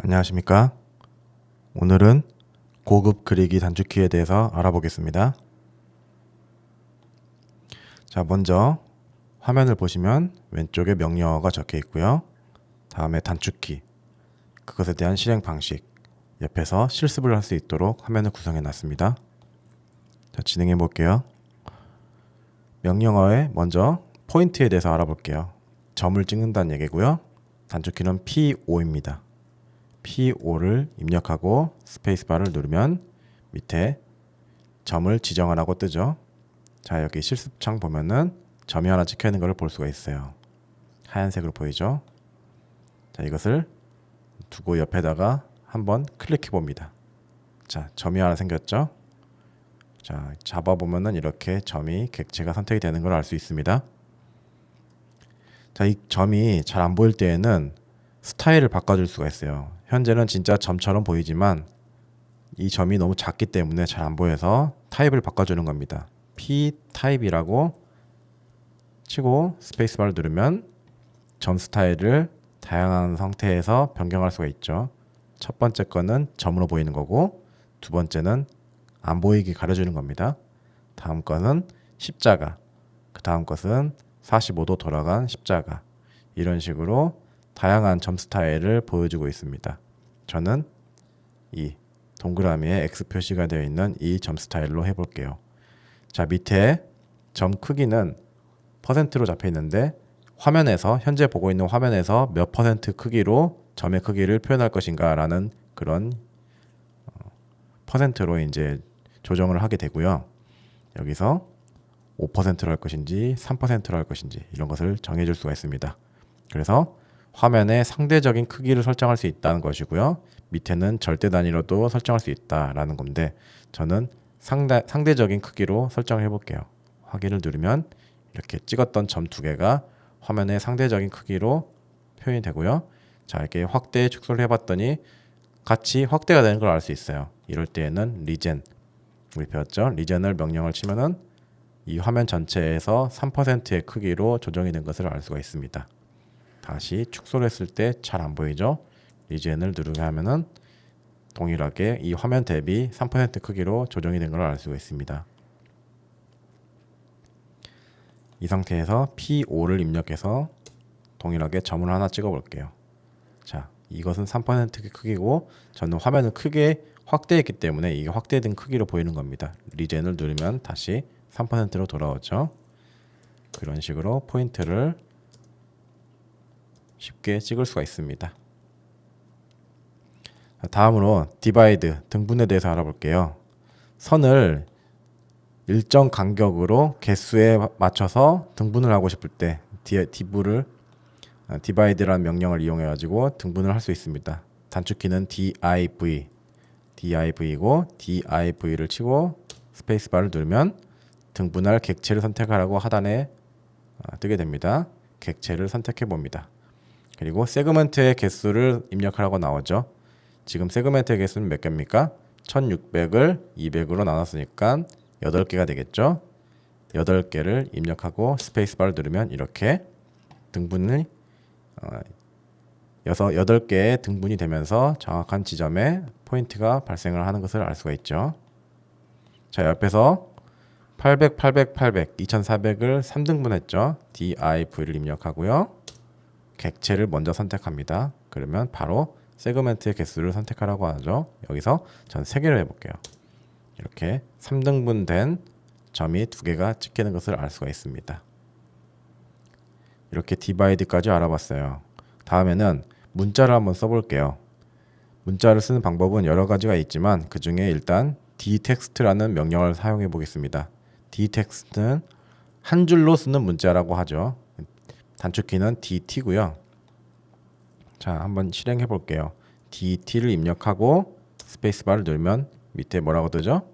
안녕하십니까? 오늘은 고급 그리기 단축키에 대해서 알아보겠습니다. 자, 먼저 화면을 보시면 왼쪽에 명령어가 적혀 있고요. 다음에 단축키, 그것에 대한 실행 방식, 옆에서 실습을 할 수 있도록 화면을 구성해 놨습니다. 자, 진행해 볼게요. 명령어에 먼저 포인트에 대해서 알아볼게요. 점을 찍는다는 얘기고요. 단축키는 P5입니다. P5를 입력하고 스페이스바를 누르면 밑에 점을 지정하라고 뜨죠. 자, 여기 실습창 보면은 점이 하나 찍혀 있는 걸 볼 수가 있어요. 하얀색으로 보이죠? 자, 이것을 두고 옆에다가 한번 클릭해 봅니다. 자, 점이 하나 생겼죠? 자, 잡아보면은 이렇게 점이 객체가 선택이 되는 걸 알 수 있습니다. 자, 이 점이 잘 안 보일 때에는 스타일을 바꿔줄 수가 있어요. 현재는 진짜 점처럼 보이지만 이 점이 너무 작기 때문에 잘 안 보여서 타입을 바꿔주는 겁니다. P 타입이라고 치고 스페이스바를 누르면 점 스타일을 다양한 상태에서 변경할 수가 있죠. 첫 번째 거는 점으로 보이는 거고, 두 번째는 안 보이게 가려주는 겁니다. 다음 거는 십자가, 그 다음 것은 45도 돌아간 십자가, 이런 식으로 다양한 점 스타일을 보여주고 있습니다. 저는 이 동그라미에 X 표시가 되어 있는 이 점 스타일로 해볼게요. 자, 밑에 점 크기는 퍼센트로 잡혀 있는데 화면에서 현재 보고 있는 화면에서 몇 퍼센트 크기로 점의 크기를 표현할 것인가 라는 그런 퍼센트로 이제 조정을 하게 되고요. 여기서 5%로 할 것인지 3%로 할 것인지 이런 것을 정해줄 수가 있습니다. 그래서 화면의 상대적인 크기를 설정할 수 있다는 것이고요. 밑에는 절대 단위로도 설정할 수 있다라는 건데 저는 상대적인 크기로 설정을 해볼게요. 확인을 누르면 이렇게 찍었던 점 두 개가 화면의 상대적인 크기로 표현이 되고요. 자, 이렇게 확대 축소를 해봤더니 같이 확대가 되는 걸 알 수 있어요. 이럴 때에는 리젠, 우리 배웠죠? 리젠을 명령을 치면은 이 화면 전체에서 3%의 크기로 조정이 된 것을 알 수가 있습니다. 다시 축소를 했을 때 잘 안 보이죠? 리젠을 누르게 하면은 동일하게 이 화면 대비 3% 크기로 조정이 된 걸 알 수가 있습니다. 이 상태에서 P5를 입력해서 동일하게 점을 하나 찍어 볼게요. 자, 이것은 3% 크기고 저는 화면을 크게 확대했기 때문에 이게 확대된 크기로 보이는 겁니다. 리젠을 누르면 다시 3%로 돌아오죠. 그런 식으로 포인트를 쉽게 찍을 수가 있습니다. 다음으로 디바이드, 등분에 대해서 알아볼게요. 선을 일정 간격으로 개수에 맞춰서 등분을 하고 싶을 때 디바이드라는 명령을 이용해 가지고 등분을 할 수 있습니다. 단축키는 div이고 div를 치고 스페이스바를 누르면 등분할 객체를 선택하라고 하단에 뜨게 됩니다. 객체를 선택해 봅니다. 그리고 세그먼트의 개수를 입력하라고 나오죠. 지금 세그멘트의 개수는 몇 개입니까? 1600을 200으로 나눴으니까 8개가 되겠죠. 8개를 입력하고 스페이스바를 누르면 이렇게 등분이 8개의 등분이 되면서 정확한 지점에 포인트가 발생을 하는 것을 알 수가 있죠. 자, 옆에서 800, 800, 800, 2400을 3등분 했죠. div를 입력하고요. 객체를 먼저 선택합니다. 그러면 바로 세그멘트의 개수를 선택하라고 하죠. 여기서 전 3개를 해볼게요. 이렇게 3등분 된 점이 2개가 찍히는 것을 알 수가 있습니다. 이렇게 디바이드까지 알아봤어요. 다음에는 문자를 한번 써볼게요. 문자를 쓰는 방법은 여러 가지가 있지만 그 중에 일단 dtext라는 명령을 사용해 보겠습니다. dtext는 한 줄로 쓰는 문자라고 하죠. 단축키는 dt고요. 자, 한번 실행해 볼게요. dt를 입력하고 스페이스바를 누르면 밑에 뭐라고 뜨죠?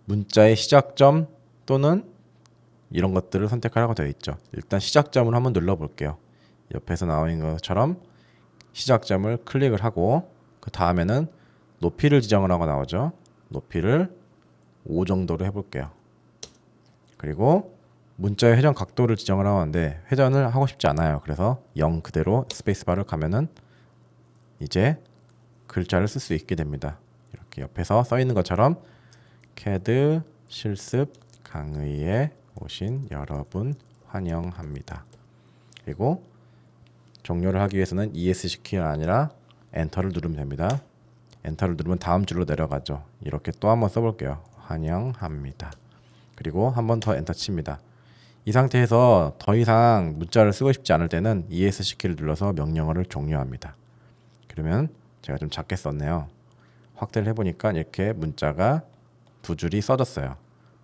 문자의 시작점 또는 이런 것들을 선택하라고 되어 있죠. 일단 시작점을 한번 눌러 볼게요. 옆에서 나와 있는 것처럼 시작점을 클릭을 하고 그 다음에는 높이를 지정을 하고 나오죠. 높이를 5 정도로 해볼게요. 그리고 문자의 회전 각도를 지정을 하는데 회전을 하고 싶지 않아요. 그래서 0 그대로 스페이스바를 가면은 이제 글자를 쓸 수 있게 됩니다. 이렇게 옆에서 써 있는 것처럼 CAD 실습 강의에 오신 여러분 환영합니다. 그리고 종료를 하기 위해서는 ESC 키가 아니라 엔터를 누르면 됩니다. 엔터를 누르면 다음 줄로 내려가죠. 이렇게 또 한번 써볼게요. 환영합니다. 그리고 한 번 더 엔터 칩니다. 이 상태에서 더 이상 문자를 쓰고 싶지 않을 때는 ESC 키를 눌러서 명령어를 종료합니다. 그러면 제가 좀 작게 썼네요. 확대를 해보니까 이렇게 문자가 두 줄이 써졌어요.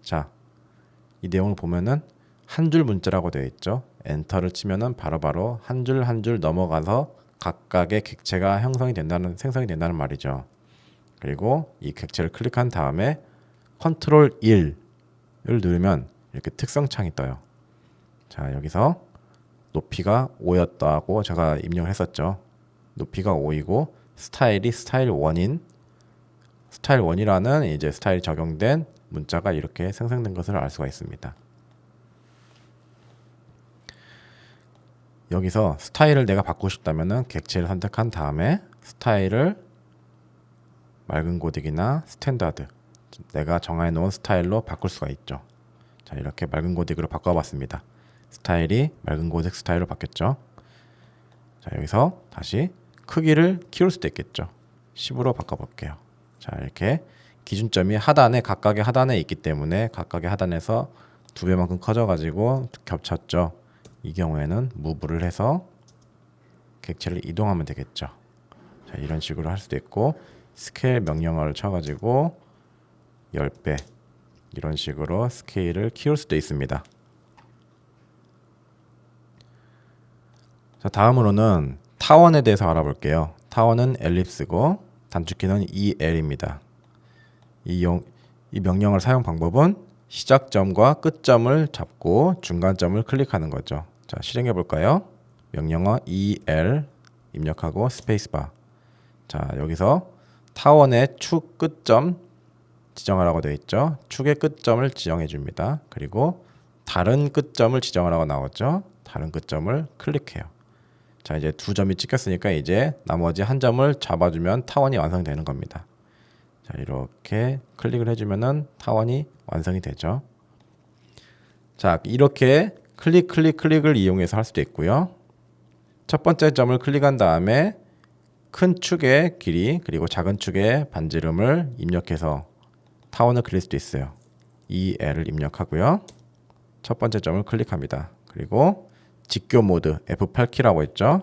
자, 이 내용을 보면은 한 줄 문자라고 되어 있죠. 엔터를 치면은 바로바로 한 줄 한 줄 넘어가서 각각의 객체가 생성이 된다는 말이죠. 그리고 이 객체를 클릭한 다음에 컨트롤 1을 누르면 이렇게 특성창이 떠요. 자, 여기서 높이가 5였다고 제가 입력을 했었죠. 높이가 5이고 스타일이 스타일 1인 스타일 1이라는 이제 스타일이 적용된 문자가 이렇게 생성된 것을 알 수가 있습니다. 여기서 스타일을 내가 바꾸고 싶다면은 객체를 선택한 다음에 스타일을 맑은 고딕이나 스탠다드 내가 정해 놓은 스타일로 바꿀 수가 있죠. 자, 이렇게 맑은 고딕으로 바꿔봤습니다. 스타일이 맑은 고딕 스타일로 바뀌었죠. 자, 여기서 다시 크기를 키울 수도 있겠죠. 10으로 바꿔볼게요. 자, 이렇게 기준점이 각각의 하단에 있기 때문에 각각의 하단에서 2배만큼 커져가지고 겹쳤죠. 이 경우에는 무브를 해서 객체를 이동하면 되겠죠. 자, 이런 식으로 할 수도 있고 스케일 명령어를 쳐가지고 10배 이런 식으로 스케일을 키울 수도 있습니다. 자, 다음으로는 타원에 대해서 알아볼게요. 타원은 엘립스고 단축키는 EL입니다. 이 명령어를 사용 방법은 시작점과 끝점을 잡고 중간점을 클릭하는 거죠. 자, 실행해 볼까요? 명령어 EL 입력하고 스페이스바. 자, 여기서 타원의 축 끝점 지정하라고 되어 있죠. 축의 끝점을 지정해 줍니다. 그리고 다른 끝점을 지정하라고 나오죠. 다른 끝점을 클릭해요. 자, 이제 두 점이 찍혔으니까 이제 나머지 한 점을 잡아주면 타원이 완성되는 겁니다. 자, 이렇게 클릭을 해주면은 타원이 완성이 되죠. 자, 이렇게 클릭을 이용해서 할 수도 있고요. 첫 번째 점을 클릭한 다음에 큰 축의 길이 그리고 작은 축의 반지름을 입력해서 타원을 그릴 수도 있어요. EL을 입력하고요. 첫 번째 점을 클릭합니다. 그리고 직교 모드 F8키라고 했죠.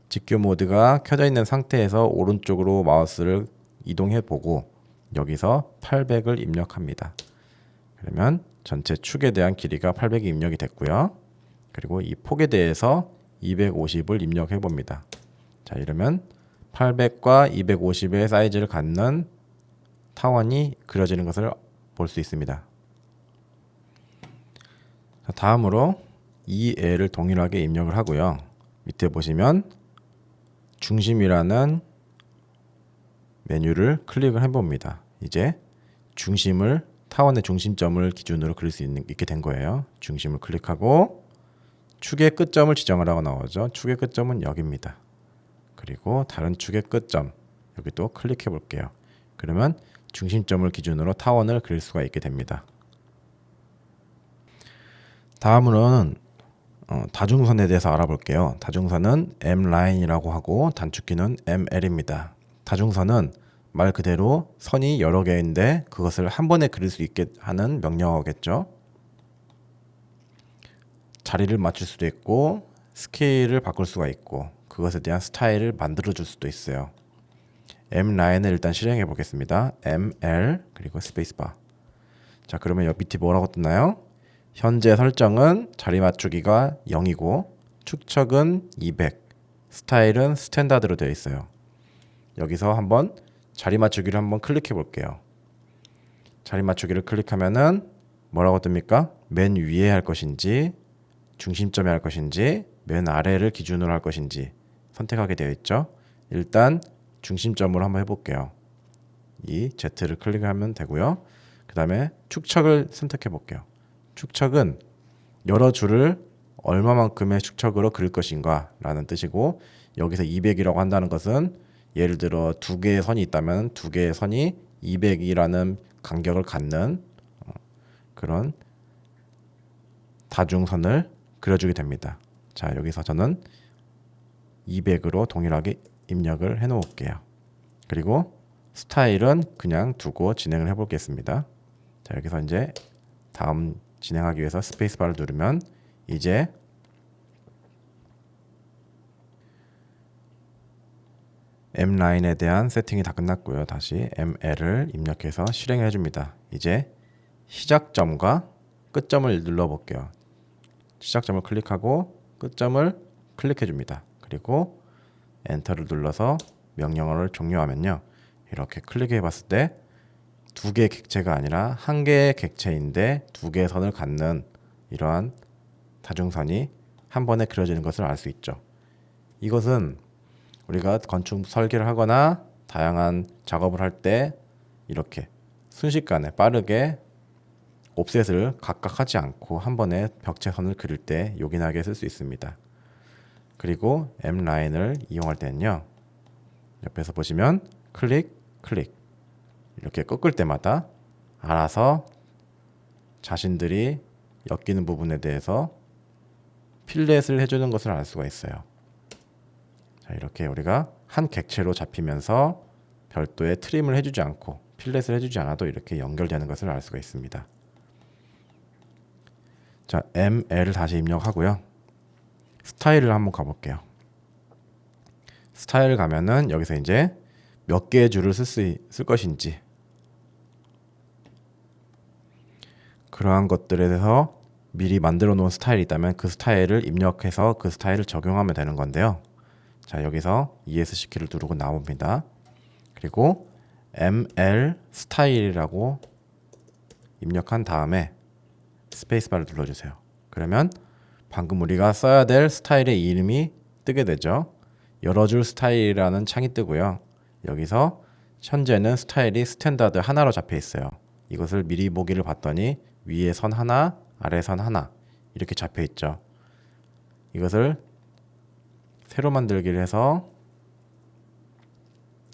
직교 모드가 켜져 있는 상태에서 오른쪽으로 마우스를 이동해 보고 여기서 800을 입력합니다. 그러면 전체 축에 대한 길이가 800이 입력이 됐고요. 그리고 이 폭에 대해서 250을 입력해 봅니다. 자, 이러면 800과 250의 사이즈를 갖는 타원이 그려지는 것을 볼 수 있습니다. 자, 다음으로 EL을 동일하게 입력을 하고요. 밑에 보시면 중심이라는 메뉴를 클릭을 해봅니다. 이제 타원의 중심점을 기준으로 그릴 수 있게 된 거예요. 중심을 클릭하고 축의 끝점을 지정하라고 나오죠. 축의 끝점은 여기입니다. 그리고 다른 축의 끝점 여기도 클릭해 볼게요. 그러면 중심점을 기준으로 타원을 그릴 수가 있게 됩니다. 다음으로는 다중선에 대해서 알아볼게요. 다중선은 M라인이라고 하고 단축키는 ML입니다. 다중선은 말 그대로 선이 여러 개인데 그것을 한 번에 그릴 수 있게 하는 명령어겠죠. 자리를 맞출 수도 있고 스케일을 바꿀 수가 있고 그것에 대한 스타일을 만들어 줄 수도 있어요. M라인을 일단 실행해 보겠습니다. ML 그리고 스페이스바. 자, 그러면 여기 밑에 뭐라고 뜨나요? 현재 설정은 자리 맞추기가 0이고 축척은 200, 스타일은 스탠다드로 되어 있어요. 여기서 한번 자리 맞추기를 한번 클릭해 볼게요. 자리 맞추기를 클릭하면은 뭐라고 뜹니까? 맨 위에 할 것인지 중심점에 할 것인지 맨 아래를 기준으로 할 것인지 선택하게 되어 있죠. 일단 중심점으로 한번 해볼게요. 이 Z를 클릭하면 되고요. 그 다음에 축척을 선택해 볼게요. 축척은 여러 줄을 얼마만큼의 축척으로 그릴 것인가 라는 뜻이고 여기서 200이라고 한다는 것은 예를 들어 두 개의 선이 있다면 두 개의 선이 200이라는 간격을 갖는 그런 다중선을 그려주게 됩니다. 자, 여기서 저는 200으로 동일하게 입력을 해 놓을게요. 그리고 스타일은 그냥 두고 진행을 해 보겠습니다. 자, 여기서 이제 다음 진행하기 위해서 스페이스바를 누르면 이제 M라인에 대한 세팅이 다 끝났고요. 다시 ML을 입력해서 실행해 줍니다. 이제 시작점과 끝점을 눌러 볼게요. 시작점을 클릭하고 끝점을 클릭해 줍니다. 그리고 엔터를 눌러서 명령어를 종료하면요. 이렇게 클릭해 봤을 때 두 개의 객체가 아니라 한 개의 객체인데 두 개의 선을 갖는 이러한 다중선이 한 번에 그려지는 것을 알 수 있죠. 이것은 우리가 건축 설계를 하거나 다양한 작업을 할 때 이렇게 순식간에 빠르게 옵셋을 각각 하지 않고 한 번에 벽체선을 그릴 때 요긴하게 쓸 수 있습니다. 그리고 M라인을 이용할 때는요. 옆에서 보시면 클릭, 클릭 이렇게 꺾을 때마다 알아서 자신들이 엮이는 부분에 대해서 필렛을 해주는 것을 알 수가 있어요. 자, 이렇게 우리가 한 객체로 잡히면서 별도의 트림을 해주지 않고 필렛을 해주지 않아도 이렇게 연결되는 것을 알 수가 있습니다. 자, ML을 다시 입력하고요. 스타일을 한번 가볼게요. 스타일 가면은 여기서 이제 몇 개의 줄을 쓸 것인지 그러한 것들에 대해서 미리 만들어 놓은 스타일이 있다면 그 스타일을 입력해서 그 스타일을 적용하면 되는 건데요. 자, 여기서 ESC 키를 누르고 나옵니다. 그리고 ML 스타일이라고 입력한 다음에 스페이스바를 눌러주세요. 그러면 방금 우리가 써야 될 스타일의 이름이 뜨게 되죠. 여러 줄 스타일이라는 창이 뜨고요. 여기서 현재는 스타일이 스탠다드 하나로 잡혀 있어요. 이것을 미리 보기를 봤더니 위에 선 하나, 아래 선 하나 이렇게 잡혀 있죠. 이것을 새로 만들기를 해서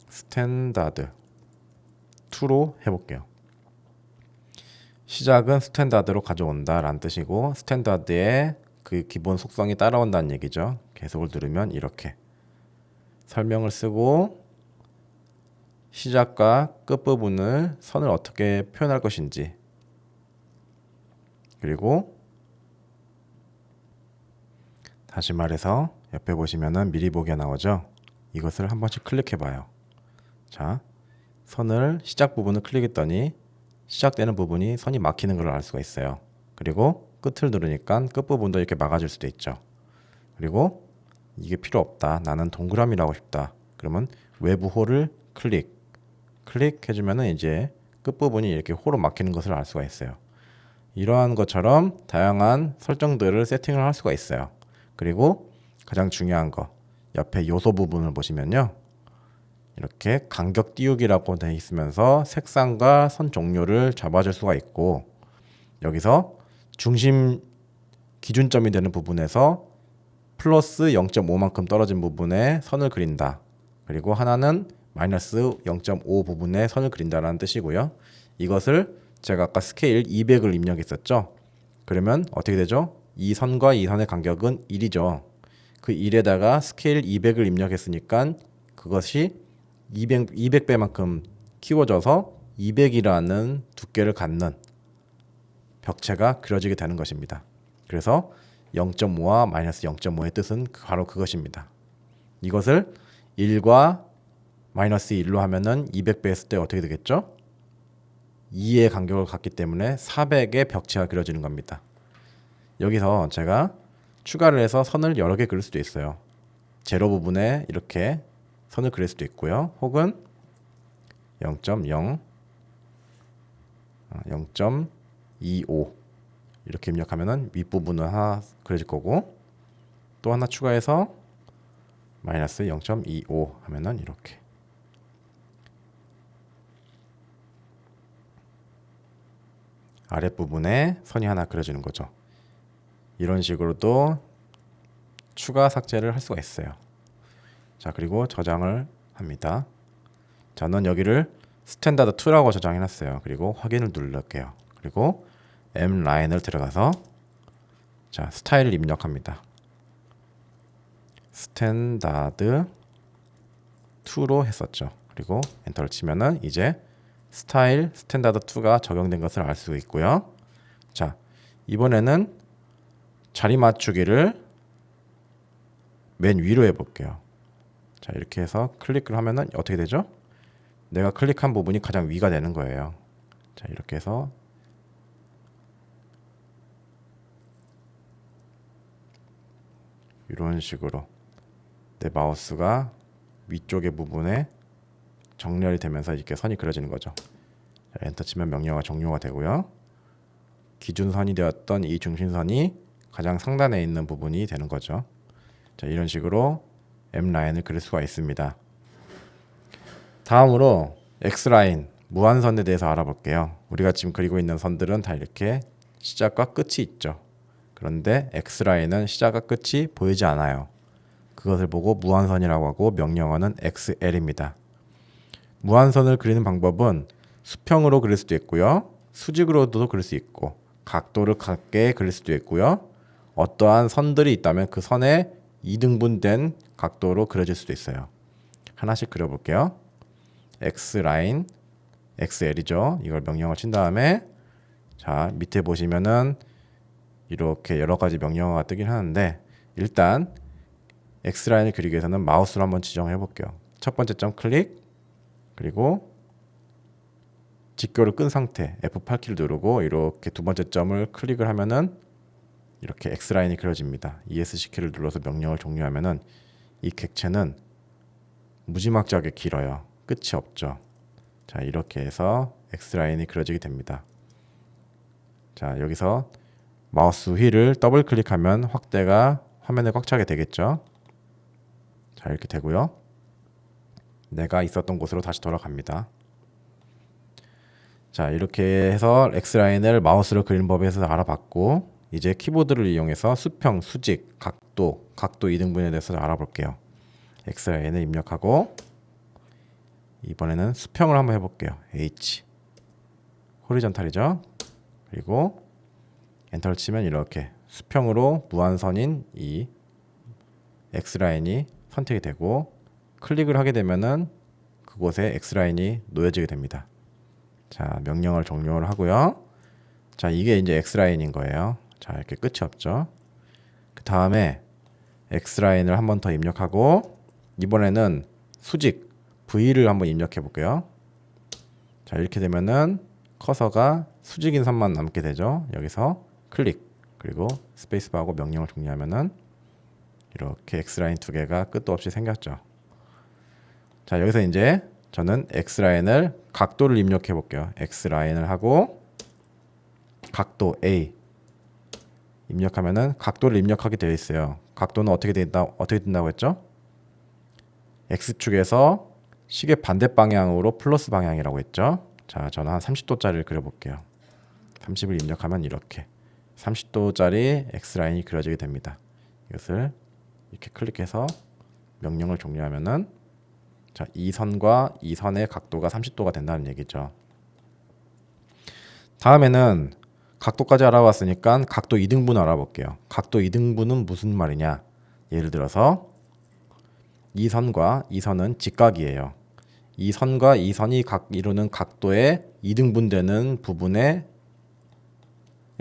스탠다드 2로 해볼게요. 시작은 스탠다드로 가져온다 라는 뜻이고 스탠다드의 그 기본 속성이 따라온다는 얘기죠. 계속을 누르면 이렇게 설명을 쓰고 시작과 끝부분을 선을 어떻게 표현할 것인지 그리고 다시 말해서 옆에 보시면은 미리 보기가 나오죠. 이것을 한 번씩 클릭해 봐요. 자, 선을 시작 부분을 클릭했더니 시작되는 부분이 선이 막히는 걸 알 수가 있어요. 그리고 끝을 누르니까 끝부분도 이렇게 막아줄 수도 있죠. 그리고 이게 필요 없다. 나는 동그라미라고 싶다. 그러면 외부 홀을 클릭해주면은 이제 끝부분이 이렇게 홀로 막히는 것을 알 수가 있어요. 이러한 것처럼 다양한 설정들을 세팅을 할 수가 있어요. 그리고 가장 중요한 거 옆에 요소 부분을 보시면요. 이렇게 간격 띄우기라고 되어 있으면서 색상과 선 종류를 잡아줄 수가 있고 여기서 중심 기준점이 되는 부분에서 플러스 0.5만큼 떨어진 부분에 선을 그린다. 그리고 하나는 마이너스 0.5 부분에 선을 그린다라는 뜻이고요. 이것을 제가 아까 스케일 200을 입력했었죠. 그러면 어떻게 되죠? 이 선과 이 선의 간격은 1이죠. 그 1에다가 스케일 200을 입력했으니까 그것이 200배만큼 키워져서 200이라는 두께를 갖는 벽체가 그려지게 되는 것입니다. 그래서 0.5와 마이너스 0.5의 뜻은 바로 그것입니다. 이것을 1과 마이너스 1로 하면은 200배 했을 때 어떻게 되겠죠? 2의 간격을 갖기 때문에 400의 벽체가 그려지는 겁니다. 여기서 제가 추가를 해서 선을 여러 개 그릴 수도 있어요. 제로 부분에 이렇게 선을 그릴 수도 있고요. 혹은 0.0, 0.25 이렇게 입력하면은 윗부분은 하나 그려질 거고 또 하나 추가해서 마이너스 0.25 하면은 이렇게 아랫부분에 선이 하나 그려지는 거죠. 이런 식으로도 추가 삭제를 할 수가 있어요. 자, 그리고 저장을 합니다. 저는 여기를 스탠다드 2라고 저장해 놨어요. 그리고 확인을 누를게요. 그리고 M 라인을 들어가서 자, 스타일을 입력합니다. 스탠다드 2로 했었죠. 그리고 엔터를 치면은 이제 스타일 스탠다드 2가 적용된 것을 알 수 있고요. 자, 이번에는 자리 맞추기를 맨 위로 해볼게요. 자, 이렇게 해서 클릭을 하면은 어떻게 되죠? 내가 클릭한 부분이 가장 위가 되는 거예요. 자, 이렇게 해서 이런 식으로 내 마우스가 위쪽의 부분에 정렬이 되면서 이렇게 선이 그려지는 거죠. 자, 엔터 치면 명령어가 종료가 되고요. 기준선이 되었던 이 중심선이 가장 상단에 있는 부분이 되는 거죠. 자, 이런 식으로 M 라인을 그릴 수가 있습니다. 다음으로 X 라인 무한선에 대해서 알아볼게요. 우리가 지금 그리고 있는 선들은 다 이렇게 시작과 끝이 있죠. 그런데 X 라인은 시작과 끝이 보이지 않아요. 그것을 보고 무한선이라고 하고 명령어는 XL입니다. 무한선을 그리는 방법은 수평으로 그릴 수도 있고요. 수직으로도 그릴 수 있고 각도를 같게 그릴 수도 있고요. 어떠한 선들이 있다면 그 선에 이등분된 각도로 그려질 수도 있어요. 하나씩 그려볼게요. X라인, XL이죠. 이걸 명령어 친 다음에 자, 밑에 보시면은 이렇게 여러 가지 명령어가 뜨긴 하는데 일단 X라인을 그리기 위해서는 마우스로 한번 지정해 볼게요. 첫 번째 점 클릭, 그리고 직교를 끈 상태 F8키를 누르고 이렇게 두 번째 점을 클릭을 하면은 이렇게 X라인이 그려집니다. ESC키를 눌러서 명령을 종료하면은 이 객체는 무지막지하게 길어요. 끝이 없죠. 자, 이렇게 해서 X라인이 그려지게 됩니다. 자, 여기서 마우스 휠을 더블 클릭하면 확대가 화면에 꽉 차게 되겠죠. 자, 이렇게 되고요. 내가 있었던 곳으로 다시 돌아갑니다. 자, 이렇게 해서 X라인을 마우스로 그리는 법에 대해서 알아봤고 이제 키보드를 이용해서 수평, 수직, 각도 2등분에 대해서 알아볼게요. X라인을 입력하고 이번에는 수평을 한번 해볼게요. H 호리전탈이죠. 그리고 엔터를 치면 이렇게 수평으로 무한선인 이 X라인이 선택이 되고 클릭을 하게 되면은 그곳에 X라인이 놓여지게 됩니다. 자, 명령을 종료를 하고요. 자, 이게 이제 X라인인 거예요. 자, 이렇게 끝이 없죠. 그 다음에 X라인을 한 번 더 입력하고 이번에는 수직 V를 한번 입력해 볼게요. 자, 이렇게 되면은 커서가 수직인 선만 남게 되죠. 여기서 클릭 그리고 스페이스바하고 명령을 종료하면은 이렇게 X라인 두 개가 끝도 없이 생겼죠. 자, 여기서 이제 저는 X라인을 각도를 입력해 볼게요. X라인을 하고 각도 A 입력하면은 각도를 입력하게 되어 있어요. 각도는 어떻게 된다고 했죠? X축에서 시계 반대 방향으로 플러스 방향이라고 했죠. 자, 저는 한 30도짜리를 그려볼게요. 30을 입력하면 이렇게 30도짜리 X라인이 그려지게 됩니다. 이것을 이렇게 클릭해서 명령을 종료하면은 자, 이 선과 이 선의 각도가 30도가 된다는 얘기죠. 다음에는 각도까지 알아봤으니까 각도 2등분 알아볼게요. 각도 2등분은 무슨 말이냐? 예를 들어서 이 선과 이 선은 직각이에요. 이 선과 이 선이 이루는 각도의 2등분 되는 부분에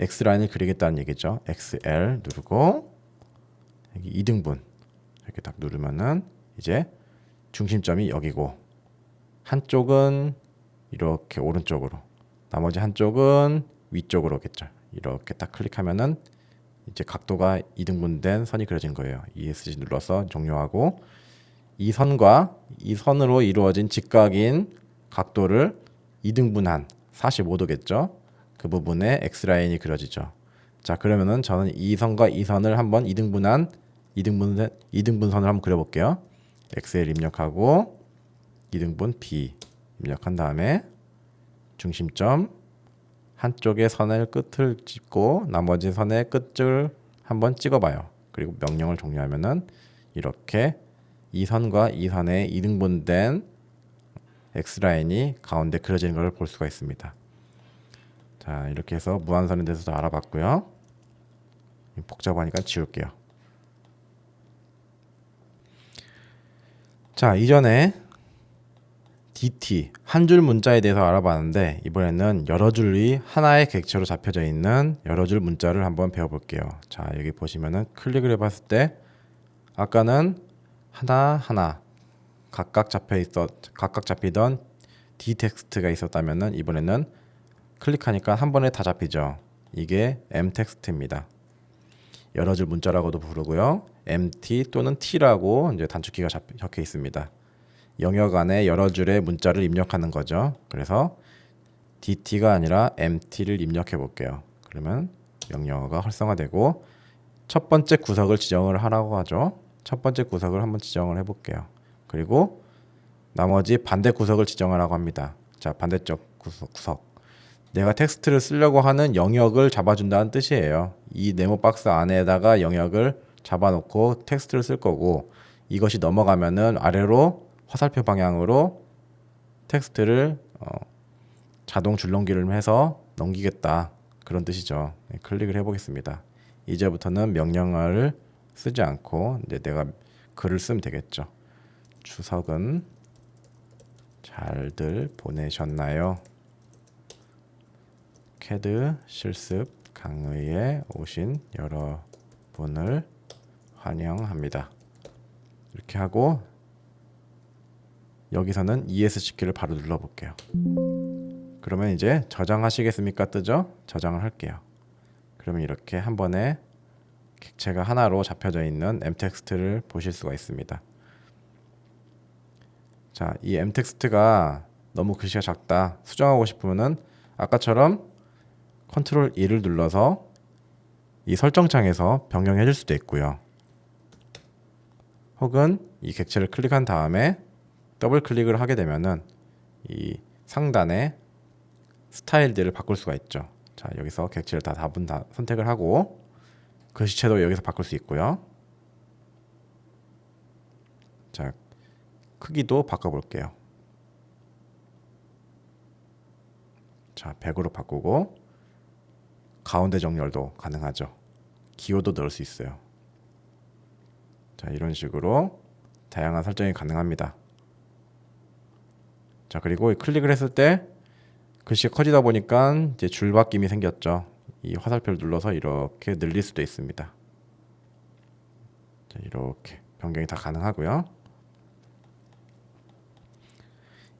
X라인을 그리겠다는 얘기죠. XL 누르고 여기 2등분 이렇게 딱 누르면은 이제 중심점이 여기고 한쪽은 이렇게 오른쪽으로 나머지 한쪽은 위쪽으로겠죠. 이렇게 딱 클릭하면은 이제 각도가 2등분된 선이 그려진 거예요. ESC 눌러서 종료하고 이 선과 이 선으로 이루어진 직각인 각도를 2등분한 45도겠죠. 그 부분에 X라인이 그려지죠. 자, 그러면은 저는 이 선과 이 선을 한번 2등분선을 한번 그려볼게요. XL 입력하고 2등분 B 입력한 다음에 중심점 한쪽의 선의 끝을 찍고 나머지 선의 끝을 한번 찍어봐요. 그리고 명령을 종료하면은 이렇게 이 선과 이 선의 이등분된 X라인이 가운데 그려지는 것을 볼 수가 있습니다. 자, 이렇게 해서 무한선에 대해서도 알아봤고요. 복잡하니까 지울게요. 자, 이전에 DT 한 줄 문자에 대해서 알아봤는데 이번에는 여러 줄이 하나의 객체로 잡혀져 있는 여러 줄 문자를 한번 배워볼게요. 자, 여기 보시면은 클릭을 해봤을 때 아까는 하나하나 각각 잡히던 D 텍스트가 있었다면은 이번에는 클릭하니까 한 번에 다 잡히죠. 이게 M 텍스트입니다. 여러 줄 문자라고도 부르고요. MT 또는 T라고 이제 단축키가 적혀 있습니다. 영역 안에 여러 줄의 문자를 입력하는 거죠. 그래서 DT가 아니라 MT를 입력해 볼게요. 그러면 명령어가 활성화되고 첫 번째 구석을 지정을 하라고 하죠. 첫 번째 구석을 한번 지정을 해 볼게요. 그리고 나머지 반대 구석을 지정하라고 합니다. 자, 반대쪽 구석. 내가 텍스트를 쓰려고 하는 영역을 잡아준다는 뜻이에요. 이 네모 박스 안에다가 영역을 잡아놓고 텍스트를 쓸 거고 이것이 넘어가면은 아래로 화살표 방향으로 텍스트를 자동 줄넘기를 해서 넘기겠다. 그런 뜻이죠. 네, 클릭을 해보겠습니다. 이제부터는 명령어를 쓰지 않고 이제 내가 글을 쓰면 되겠죠. 추석은 잘들 보내셨나요? 캐드 실습 강의에 오신 여러분을 환영합니다. 이렇게 하고 여기서는 ESC키를 바로 눌러볼게요. 그러면 이제 저장하시겠습니까? 뜨죠? 저장을 할게요. 그러면 이렇게 한 번에 객체가 하나로 잡혀져 있는 m텍스트를 보실 수가 있습니다. 자, 이 m텍스트가 너무 글씨가 작다, 수정하고 싶으면은 아까처럼 컨트롤 1을 눌러서 이 설정창에서 변경해 줄 수도 있고요. 혹은 이 객체를 클릭한 다음에 더블 클릭을 하게 되면은 이 상단에 스타일들을 바꿀 수가 있죠. 자, 여기서 객체를 다 선택을 하고 글씨체도 여기서 바꿀 수 있고요. 자, 크기도 바꿔볼게요. 자, 100으로 바꾸고 가운데 정렬도 가능하죠. 기호도 넣을 수 있어요. 자, 이런 식으로 다양한 설정이 가능합니다. 자, 그리고 클릭을 했을 때 글씨가 커지다 보니까 이제 줄바뀜이 생겼죠. 이 화살표를 눌러서 이렇게 늘릴 수도 있습니다. 자, 이렇게 변경이 다 가능하고요.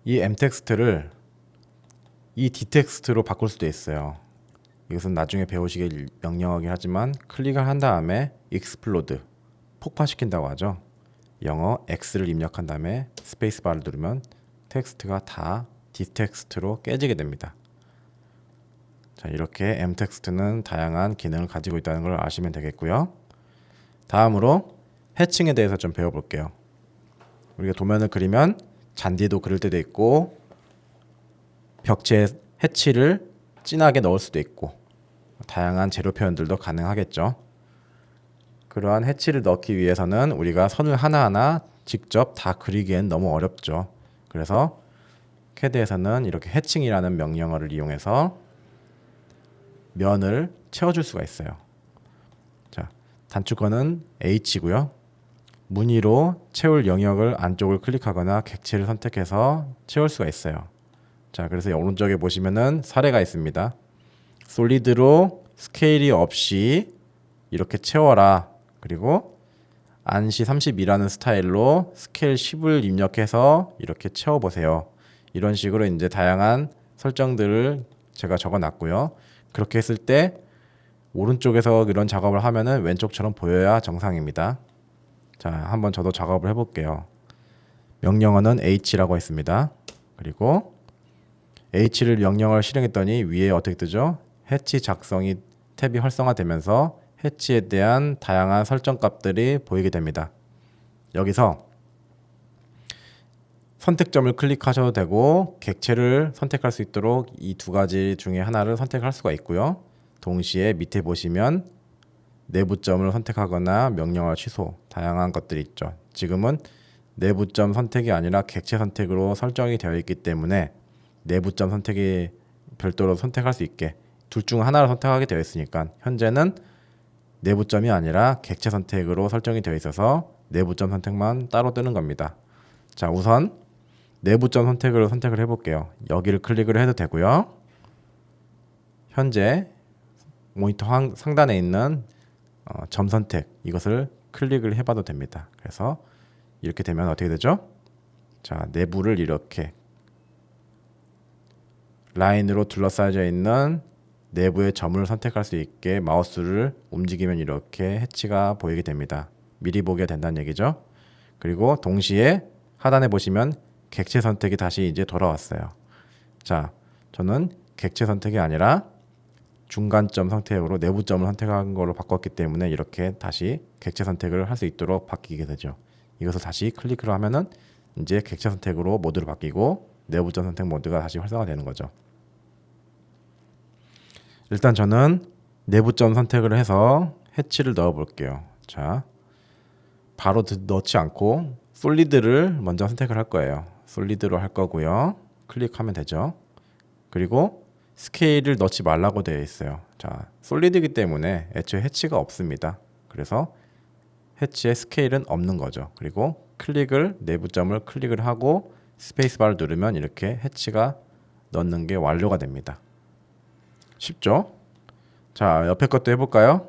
이 m텍스트를 이 d텍스트로 바꿀 수도 있어요. 이것은 나중에 배우시길 명령어긴 하지만 클릭을 한 다음에 explode 폭파시킨다고 하죠. 영어 X를 입력한 다음에 스페이스바를 누르면 텍스트가 다 d텍스트로 깨지게 됩니다. 자, 이렇게 m텍스트는 다양한 기능을 가지고 있다는 걸 아시면 되겠고요. 다음으로 해칭에 대해서 좀 배워볼게요. 우리가 도면을 그리면 잔디도 그릴 때도 있고 벽체에 해치를 진하게 넣을 수도 있고 다양한 재료 표현들도 가능하겠죠. 그러한 해치를 넣기 위해서는 우리가 선을 하나하나 직접 다 그리기엔 너무 어렵죠. 그래서 캐드에서는 이렇게 해칭이라는 명령어를 이용해서 면을 채워줄 수가 있어요. 자, 단축키는 H고요. 무늬로 채울 영역을 안쪽을 클릭하거나 객체를 선택해서 채울 수가 있어요. 자, 그래서 오른쪽에 보시면은 사례가 있습니다. 솔리드로 스케일이 없이 이렇게 채워라. 그리고 안시 32라는 스타일로 스케일 10을 입력해서 이렇게 채워보세요. 이런 식으로 이제 다양한 설정들을 제가 적어놨고요. 그렇게 했을 때 오른쪽에서 이런 작업을 하면은 왼쪽처럼 보여야 정상입니다. 자, 한번 저도 작업을 해볼게요. 명령어는 H라고 했습니다. 그리고 H를 명령어를 실행했더니 위에 어떻게 뜨죠? 해치 작성이 탭이 활성화되면서 해치에 대한 다양한 설정 값들이 보이게 됩니다. 여기서 선택점을 클릭하셔도 되고 객체를 선택할 수 있도록 이 두 가지 중에 하나를 선택할 수가 있고요. 동시에 밑에 보시면 내부점을 선택하거나 명령어 취소 다양한 것들이 있죠. 지금은 내부점 선택이 아니라 객체 선택으로 설정이 되어 있기 때문에 내부점 선택이 별도로 선택할 수 있게 둘 중 하나를 선택하게 되어 있으니까 현재는 내부점이 아니라 객체 선택으로 설정이 되어 있어서 내부점 선택만 따로 뜨는 겁니다. 자, 우선 내부점 선택을 해볼게요. 여기를 클릭을 해도 되고요. 현재 모니터 상단에 있는 점 선택 이것을 클릭을 해봐도 됩니다. 그래서 이렇게 되면 어떻게 되죠? 자, 내부를 이렇게 라인으로 둘러싸여져 있는 내부의 점을 선택할 수 있게 마우스를 움직이면 이렇게 해치가 보이게 됩니다. 미리 보게 된다는 얘기죠. 그리고 동시에 하단에 보시면 객체 선택이 다시 이제 돌아왔어요. 자, 저는 객체 선택이 아니라 중간점 선택으로 내부점을 선택한 걸로 바꿨기 때문에 이렇게 다시 객체 선택을 할 수 있도록 바뀌게 되죠. 이것을 다시 클릭을 하면은 이제 객체 선택으로 모드로 바뀌고 내부점 선택 모드가 다시 활성화되는 거죠. 일단 저는 내부점 선택을 해서 해치를 넣어 볼게요. 자, 바로 넣지 않고 솔리드를 먼저 선택을 할 거예요. 솔리드로 할 거고요. 클릭하면 되죠. 그리고 스케일을 넣지 말라고 되어 있어요. 자, 솔리드이기 때문에 애초에 해치가 없습니다. 그래서 해치의 스케일은 없는 거죠. 그리고 내부점을 클릭을 하고 스페이스바를 누르면 이렇게 해치가 넣는 게 완료가 됩니다. 쉽죠? 자, 옆에 것도 해볼까요?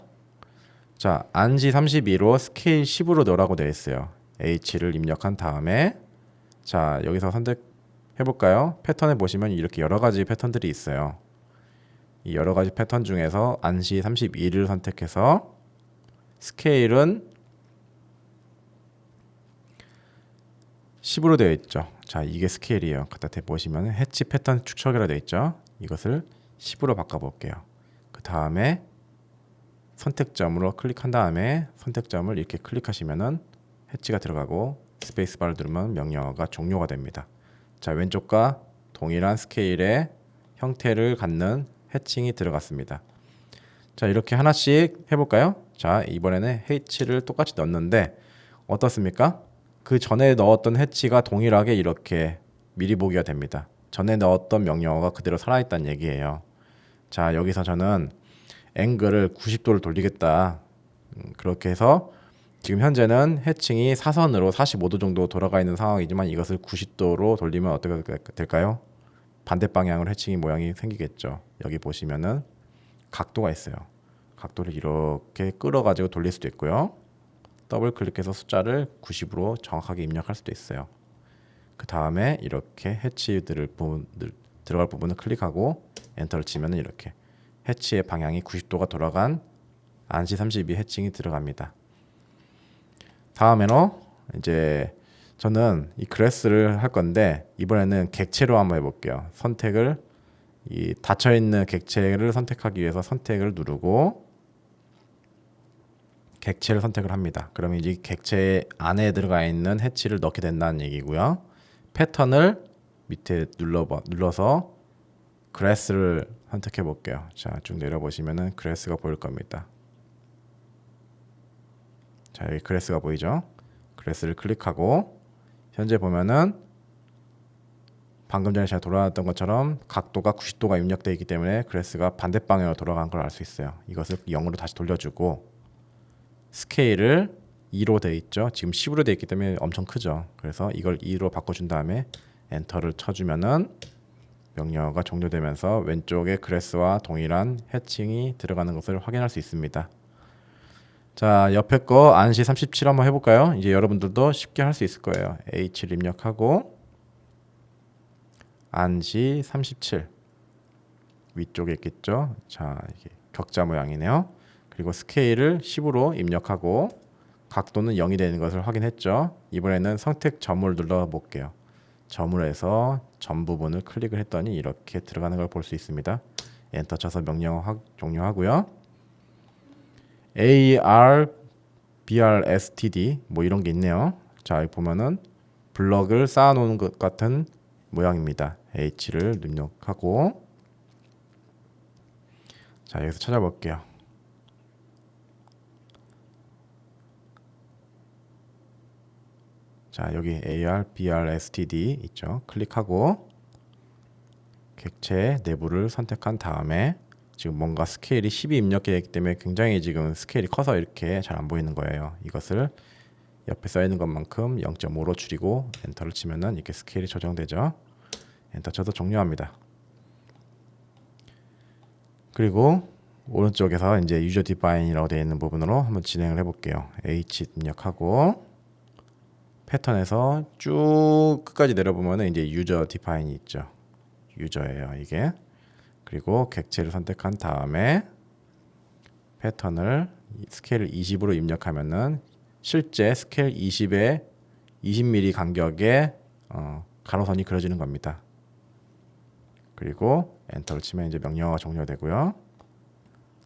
자, 안시 32로 스케일 10으로 넣으라고 되어 있어요. H를 입력한 다음에 자, 여기서 선택해볼까요? 패턴에 보시면 이렇게 여러 가지 패턴들이 있어요. 이 여러 가지 패턴 중에서 안시 32를 선택해서 스케일은 10으로 되어 있죠. 자, 이게 스케일이에요. 갖다 대보시면 해치 패턴 축척이라 되어 있죠. 이것을 10으로 바꿔볼게요. 그 다음에 선택점으로 클릭한 다음에 선택점을 이렇게 클릭하시면은 해치가 들어가고 스페이스바를 누르면 명령어가 종료가 됩니다. 자, 왼쪽과 동일한 스케일의 형태를 갖는 해칭이 들어갔습니다. 자, 이렇게 하나씩 해볼까요? 자, 이번에는 해치를 똑같이 넣었는데 어떻습니까? 그 전에 넣었던 해치가 동일하게 이렇게 미리 보기가 됩니다. 전에 넣었던 명령어가 그대로 살아있다는 얘기예요. 자, 여기서 저는 앵글을 90도를 돌리겠다. 그렇게 해서 지금 현재는 해칭이 사선으로 45도 정도 돌아가 있는 상황이지만 이것을 90도로 돌리면 어떻게 될까요? 반대 방향으로 해칭이 모양이 생기겠죠. 여기 보시면은 각도가 있어요. 각도를 이렇게 끌어가지고 돌릴 수도 있고요. 더블 클릭해서 숫자를 90으로 정확하게 입력할 수도 있어요. 그 다음에 이렇게 들어갈 부분을 클릭하고 엔터를 치면 이렇게 해치의 방향이 90도가 돌아간 안시 32 해칭이 들어갑니다. 다음에는 이제 저는 이 그래스를 할 건데 이번에는 객체로 한번 해볼게요. 선택을 이 닫혀 있는 객체를 선택하기 위해서 선택을 누르고 객체를 선택을 합니다. 그러면 이제 객체 안에 들어가 있는 해치를 넣게 된다는 얘기고요. 패턴을 밑에 눌러서 그래스를 선택해 볼게요. 자, 쭉 내려보시면은 그래스가 보일 겁니다. 자, 여기 그래스가 보이죠? 그래스를 클릭하고 현재 보면은 방금 전에 제가 돌아왔던 것처럼 각도가 90도가 입력되어 있기 때문에 그래스가 반대 방향으로 돌아간 걸 알 수 있어요. 이것을 0으로 다시 돌려주고 스케일을 2로 되어 있죠. 지금 10으로 되어 있기 때문에 엄청 크죠. 그래서 이걸 2로 바꿔준 다음에 엔터를 쳐주면은 명령어가 종료되면서 왼쪽에 그래스와 동일한 해칭이 들어가는 것을 확인할 수 있습니다. 자, 옆에 거 안시 37 한번 해볼까요? 이제 여러분들도 쉽게 할 수 있을 거예요. H를 입력하고 안시 37 위쪽에 있겠죠. 자, 이게 격자 모양이네요. 그리고 스케일을 10으로 입력하고 각도는 0이 되는 것을 확인했죠. 이번에는 선택점을 눌러볼게요. 점을 해서 점 부분을 클릭을 했더니 이렇게 들어가는 걸 볼 수 있습니다. 엔터 쳐서 명령 종료하고요. ARBRSTD 뭐 이런 게 있네요. 자, 여기 보면은 블럭을 쌓아 놓은 것 같은 모양입니다. H를 입력하고 자, 여기서 찾아볼게요. 자, 여기 AR, BR, STD 있죠. 클릭하고 객체 내부를 선택한 다음에 지금 뭔가 스케일이 10이 입력되어 있기 때문에 굉장히 지금 스케일이 커서 이렇게 잘 안 보이는 거예요. 이것을 옆에 써 있는 것만큼 0.5로 줄이고 엔터를 치면은 이렇게 스케일이 조정되죠. 엔터 쳐서 종료합니다. 그리고 오른쪽에서 이제 유저 디파인이라고 되어 있는 부분으로 한번 진행을 해볼게요. H 입력하고 패턴에서 쭉 끝까지 내려보면 이제 유저 디파인이 있죠. 유저예요, 이게. 그리고 객체를 선택한 다음에 패턴을 스케일 20으로 입력하면은 실제 스케일 20에 20mm 간격의 가로선이 그려지는 겁니다. 그리고 엔터를 치면 이제 명령어가 종료되고요.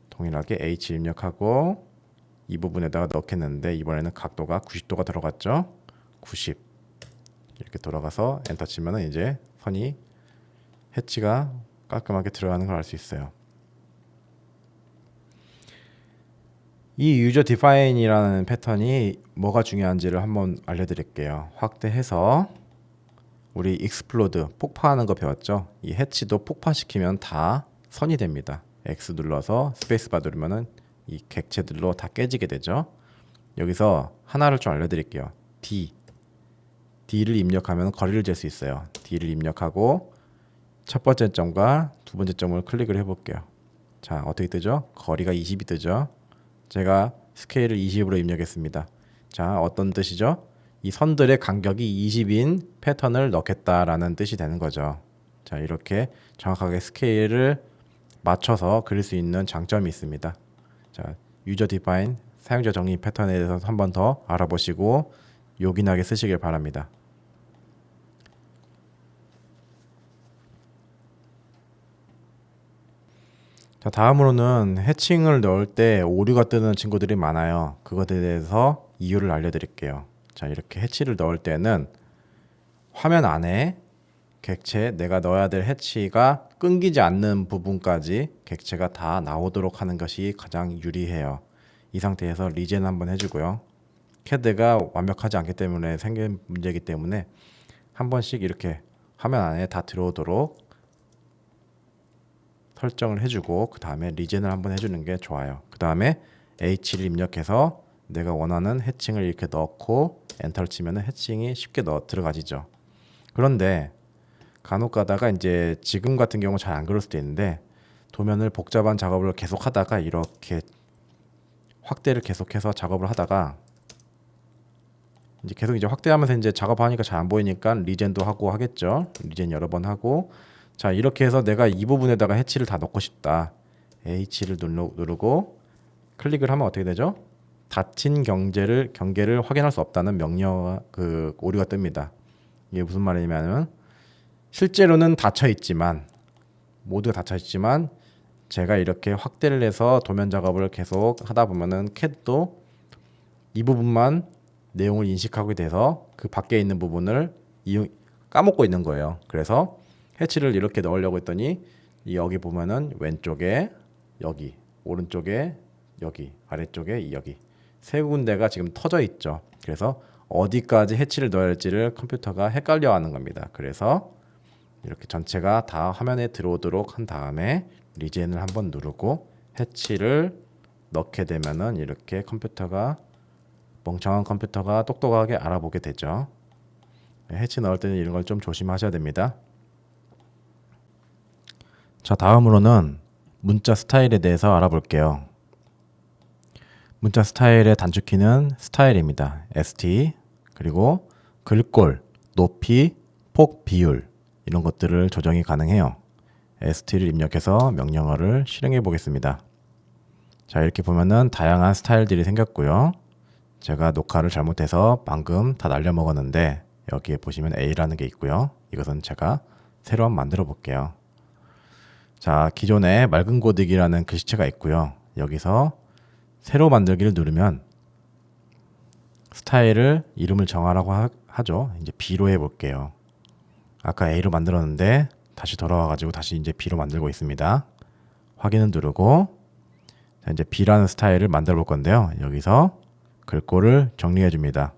동일하게 H 입력하고 이 부분에다가 넣겠는데 이번에는 각도가 90도가 들어갔죠. 90 이렇게 돌아가서 엔터 치면은 이제 선이 해치가 깔끔하게 들어가는 걸 알 수 있어요. 이 유저 디파인이라는 패턴이 뭐가 중요한지를 한번 알려드릴게요. 확대해서 우리 익스플로드 폭파하는 거 배웠죠? 이 해치도 폭파시키면 다 선이 됩니다. X 눌러서 스페이스바 누르면은 이 객체들로 다 깨지게 되죠. 여기서 하나를 좀 알려드릴게요. D를 입력하면 거리를 잴 수 있어요. D를 입력하고 첫 번째 점과 두 번째 점을 클릭을 해볼게요. 자, 어떻게 뜨죠? 거리가 20이 뜨죠. 제가 스케일을 20으로 입력했습니다. 자, 어떤 뜻이죠? 이 선들의 간격이 20인 패턴을 넣겠다라는 뜻이 되는 거죠. 자, 이렇게 정확하게 스케일을 맞춰서 그릴 수 있는 장점이 있습니다. 자, 유저 디파인 사용자 정의 패턴에 대해서 한 번 더 알아보시고 요긴하게 쓰시길 바랍니다. 자, 다음으로는 해칭을 넣을 때 오류가 뜨는 친구들이 많아요. 그것에 대해서 이유를 알려드릴게요. 자, 이렇게 해치를 넣을 때는 화면 안에 객체 내가 넣어야 될 해치가 끊기지 않는 부분까지 객체가 다 나오도록 하는 것이 가장 유리해요. 이 상태에서 리젠 한번 해주고요. 캐드가 완벽하지 않기 때문에 생긴 문제이기 때문에 한 번씩 이렇게 화면 안에 다 들어오도록 설정을 해주고 그 다음에 리젠을 한번 해주는 게 좋아요. 그 다음에 H를 입력해서 내가 원하는 해칭을 이렇게 넣고 엔터를 치면 해칭이 쉽게 들어가지죠. 그런데 간혹 가다가 이제 지금 같은 경우 잘 안 그럴 수도 있는데 도면을 복잡한 작업을 계속 하다가 이렇게 확대를 계속해서 작업을 하다가 이제 계속 이제 확대하면서 이제 작업하니까 잘 안 보이니까 리젠도 하고 하겠죠. 리젠 여러 번 하고 자, 이렇게 해서 내가 이 부분에다가 해치를 다 넣고 싶다. H를 누르고 클릭을 하면 어떻게 되죠? 닫힌 경계를 확인할 수 없다는 명령 오류가 뜹니다. 이게 무슨 말이냐면 실제로는 닫혀 있지만 모두가 닫혀 있지만 제가 이렇게 확대를 해서 도면 작업을 계속 하다 보면은 CAD도 이 부분만 내용을 인식하게 돼서 그 밖에 있는 부분을 까먹고 있는 거예요. 그래서 해치를 이렇게 넣으려고 했더니 여기 보면은 왼쪽에 여기, 오른쪽에 여기, 아래쪽에 여기 세 군데가 지금 터져 있죠. 그래서 어디까지 해치를 넣어야 할지를 컴퓨터가 헷갈려 하는 겁니다. 그래서 이렇게 전체가 다 화면에 들어오도록 한 다음에 리젠을 한번 누르고 해치를 넣게 되면은 이렇게 멍청한 컴퓨터가 똑똑하게 알아보게 되죠. 해치 넣을 때는 이런 걸 좀 조심하셔야 됩니다. 자, 다음으로는 문자 스타일에 대해서 알아볼게요. 문자 스타일의 단축키는 스타일입니다. ST 그리고 글꼴, 높이, 폭, 비율 이런 것들을 조정이 가능해요. ST를 입력해서 명령어를 실행해 보겠습니다. 자, 이렇게 보면은 다양한 스타일들이 생겼고요. 제가 녹화를 잘못해서 방금 다 날려 먹었는데 여기에 보시면 A라는 게 있고요. 이것은 제가 새로 한번 만들어 볼게요. 자, 기존에 맑은 고딕이라는 글씨체가 있고요. 여기서 새로 만들기를 누르면 스타일을 이름을 정하라고 하죠. 이제 B로 해볼게요. 아까 A로 만들었는데 다시 돌아와가지고 다시 이제 B로 만들고 있습니다. 확인을 누르고 자, 이제 B라는 스타일을 만들어 볼 건데요. 여기서 글꼴을 정리해 줍니다.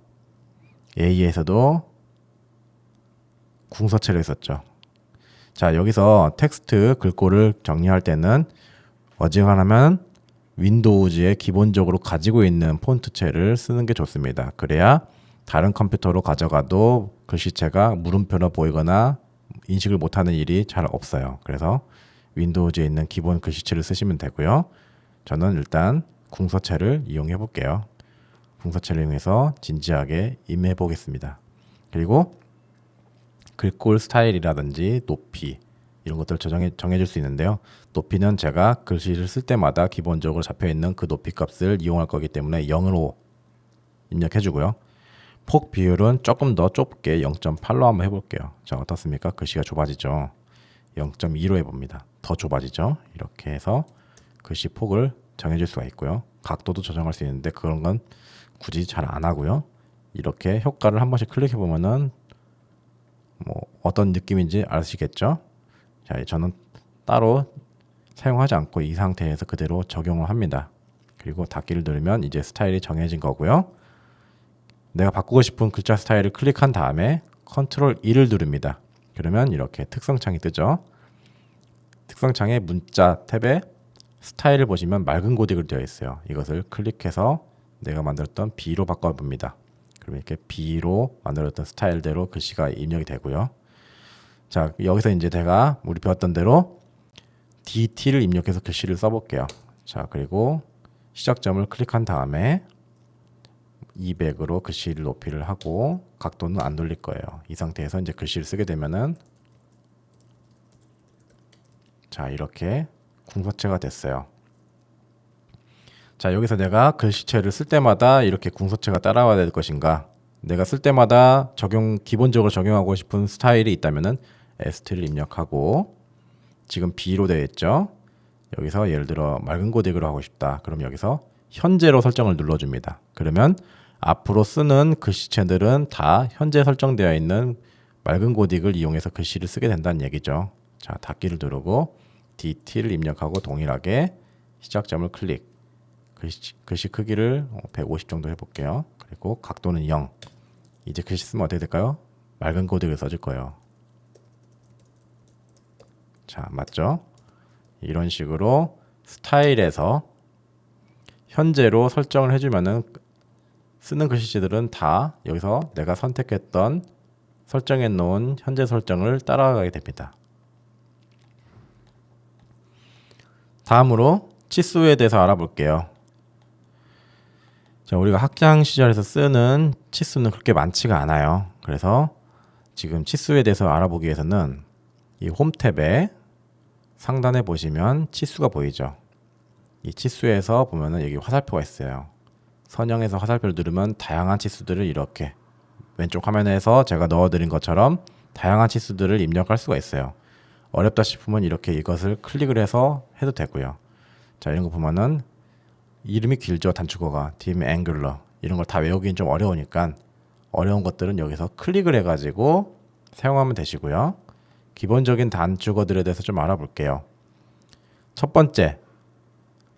A에서도 궁서체를 했었죠. 자, 여기서 텍스트 글꼴을 정리할 때는 어지간하면 윈도우즈에 기본적으로 가지고 있는 폰트체를 쓰는 게 좋습니다. 그래야 다른 컴퓨터로 가져가도 글씨체가 물음표로 보이거나 인식을 못하는 일이 잘 없어요. 그래서 윈도우즈에 있는 기본 글씨체를 쓰시면 되고요. 저는 일단 궁서체를 이용해 볼게요. 궁서체를 이용해서 진지하게 임해 보겠습니다. 그리고 글꼴 스타일이라든지 높이 이런 것들을 정해줄 수 있는데요. 높이는 제가 글씨를 쓸 때마다 기본적으로 잡혀있는 그 높이 값을 이용할 거기 때문에 0으로 입력해주고요. 폭 비율은 조금 더 좁게 0.8로 한번 해볼게요. 자, 어떻습니까? 글씨가 좁아지죠. 0.2로 해봅니다. 더 좁아지죠. 이렇게 해서 글씨 폭을 정해줄 수가 있고요. 각도도 조정할 수 있는데 그런 건 굳이 잘 안 하고요. 이렇게 효과를 한 번씩 클릭해 보면은 뭐 어떤 느낌인지 아시겠죠? 자, 저는 따로 사용하지 않고 이 상태에서 그대로 적용을 합니다. 그리고 닫기를 누르면 이제 스타일이 정해진 거고요. 내가 바꾸고 싶은 글자 스타일을 클릭한 다음에 컨트롤 2를 누릅니다. 그러면 이렇게 특성창이 뜨죠. 특성창에 문자 탭에 스타일을 보시면 맑은 고딕으로 되어 있어요. 이것을 클릭해서 내가 만들었던 B로 바꿔봅니다. 그러면 이렇게 B로 만들었던 스타일대로 글씨가 입력이 되고요. 자, 여기서 이제 제가 우리 배웠던 대로 DT를 입력해서 글씨를 써볼게요. 자, 그리고 시작점을 클릭한 다음에 200으로 글씨를 높이를 하고 각도는 안 돌릴 거예요. 이 상태에서 이제 글씨를 쓰게 되면은 자, 이렇게 궁서체가 됐어요. 자, 여기서 내가 글씨체를 쓸 때마다 이렇게 궁서체가 따라와야 될 것인가? 내가 쓸 때마다 기본적으로 적용하고 싶은 스타일이 있다면은 ST를 입력하고 지금 B로 되어 있죠. 여기서 예를 들어 맑은 고딕으로 하고 싶다. 그럼 여기서 현재로 설정을 눌러줍니다. 그러면 앞으로 쓰는 글씨체들은 다 현재 설정되어 있는 맑은 고딕을 이용해서 글씨를 쓰게 된다는 얘기죠. 자, 닫기를 누르고 DT를 입력하고 동일하게 시작점을 클릭. 글씨 크기를 150 정도 해볼게요. 그리고 각도는 0. 이제 글씨 쓰면 어떻게 될까요? 맑은 고딕을 써줄 거예요. 자, 맞죠? 이런 식으로 스타일에서 현재로 설정을 해주면은 쓰는 글씨체들은 다 여기서 내가 선택했던 설정해 놓은 현재 설정을 따라가게 됩니다. 다음으로 치수에 대해서 알아볼게요. 자, 우리가 학창 시절에서 쓰는 치수는 그렇게 많지가 않아요. 그래서 지금 치수에 대해서 알아보기 위해서는 이 홈 탭에 상단에 보시면 치수가 보이죠. 이 치수에서 보면은 여기 화살표가 있어요. 선형에서 화살표를 누르면 다양한 치수들을 이렇게 왼쪽 화면에서 제가 넣어드린 것처럼 다양한 치수들을 입력할 수가 있어요. 어렵다 싶으면 이렇게 이것을 클릭을 해서 해도 되고요. 자, 이런 거 보면은 이름이 길죠. 단축어가 dim angular 이런 걸 다 외우기는 좀 어려우니까 어려운 것들은 여기서 클릭을 해가지고 사용하면 되시고요. 기본적인 단축어들에 대해서 좀 알아볼게요. 첫 번째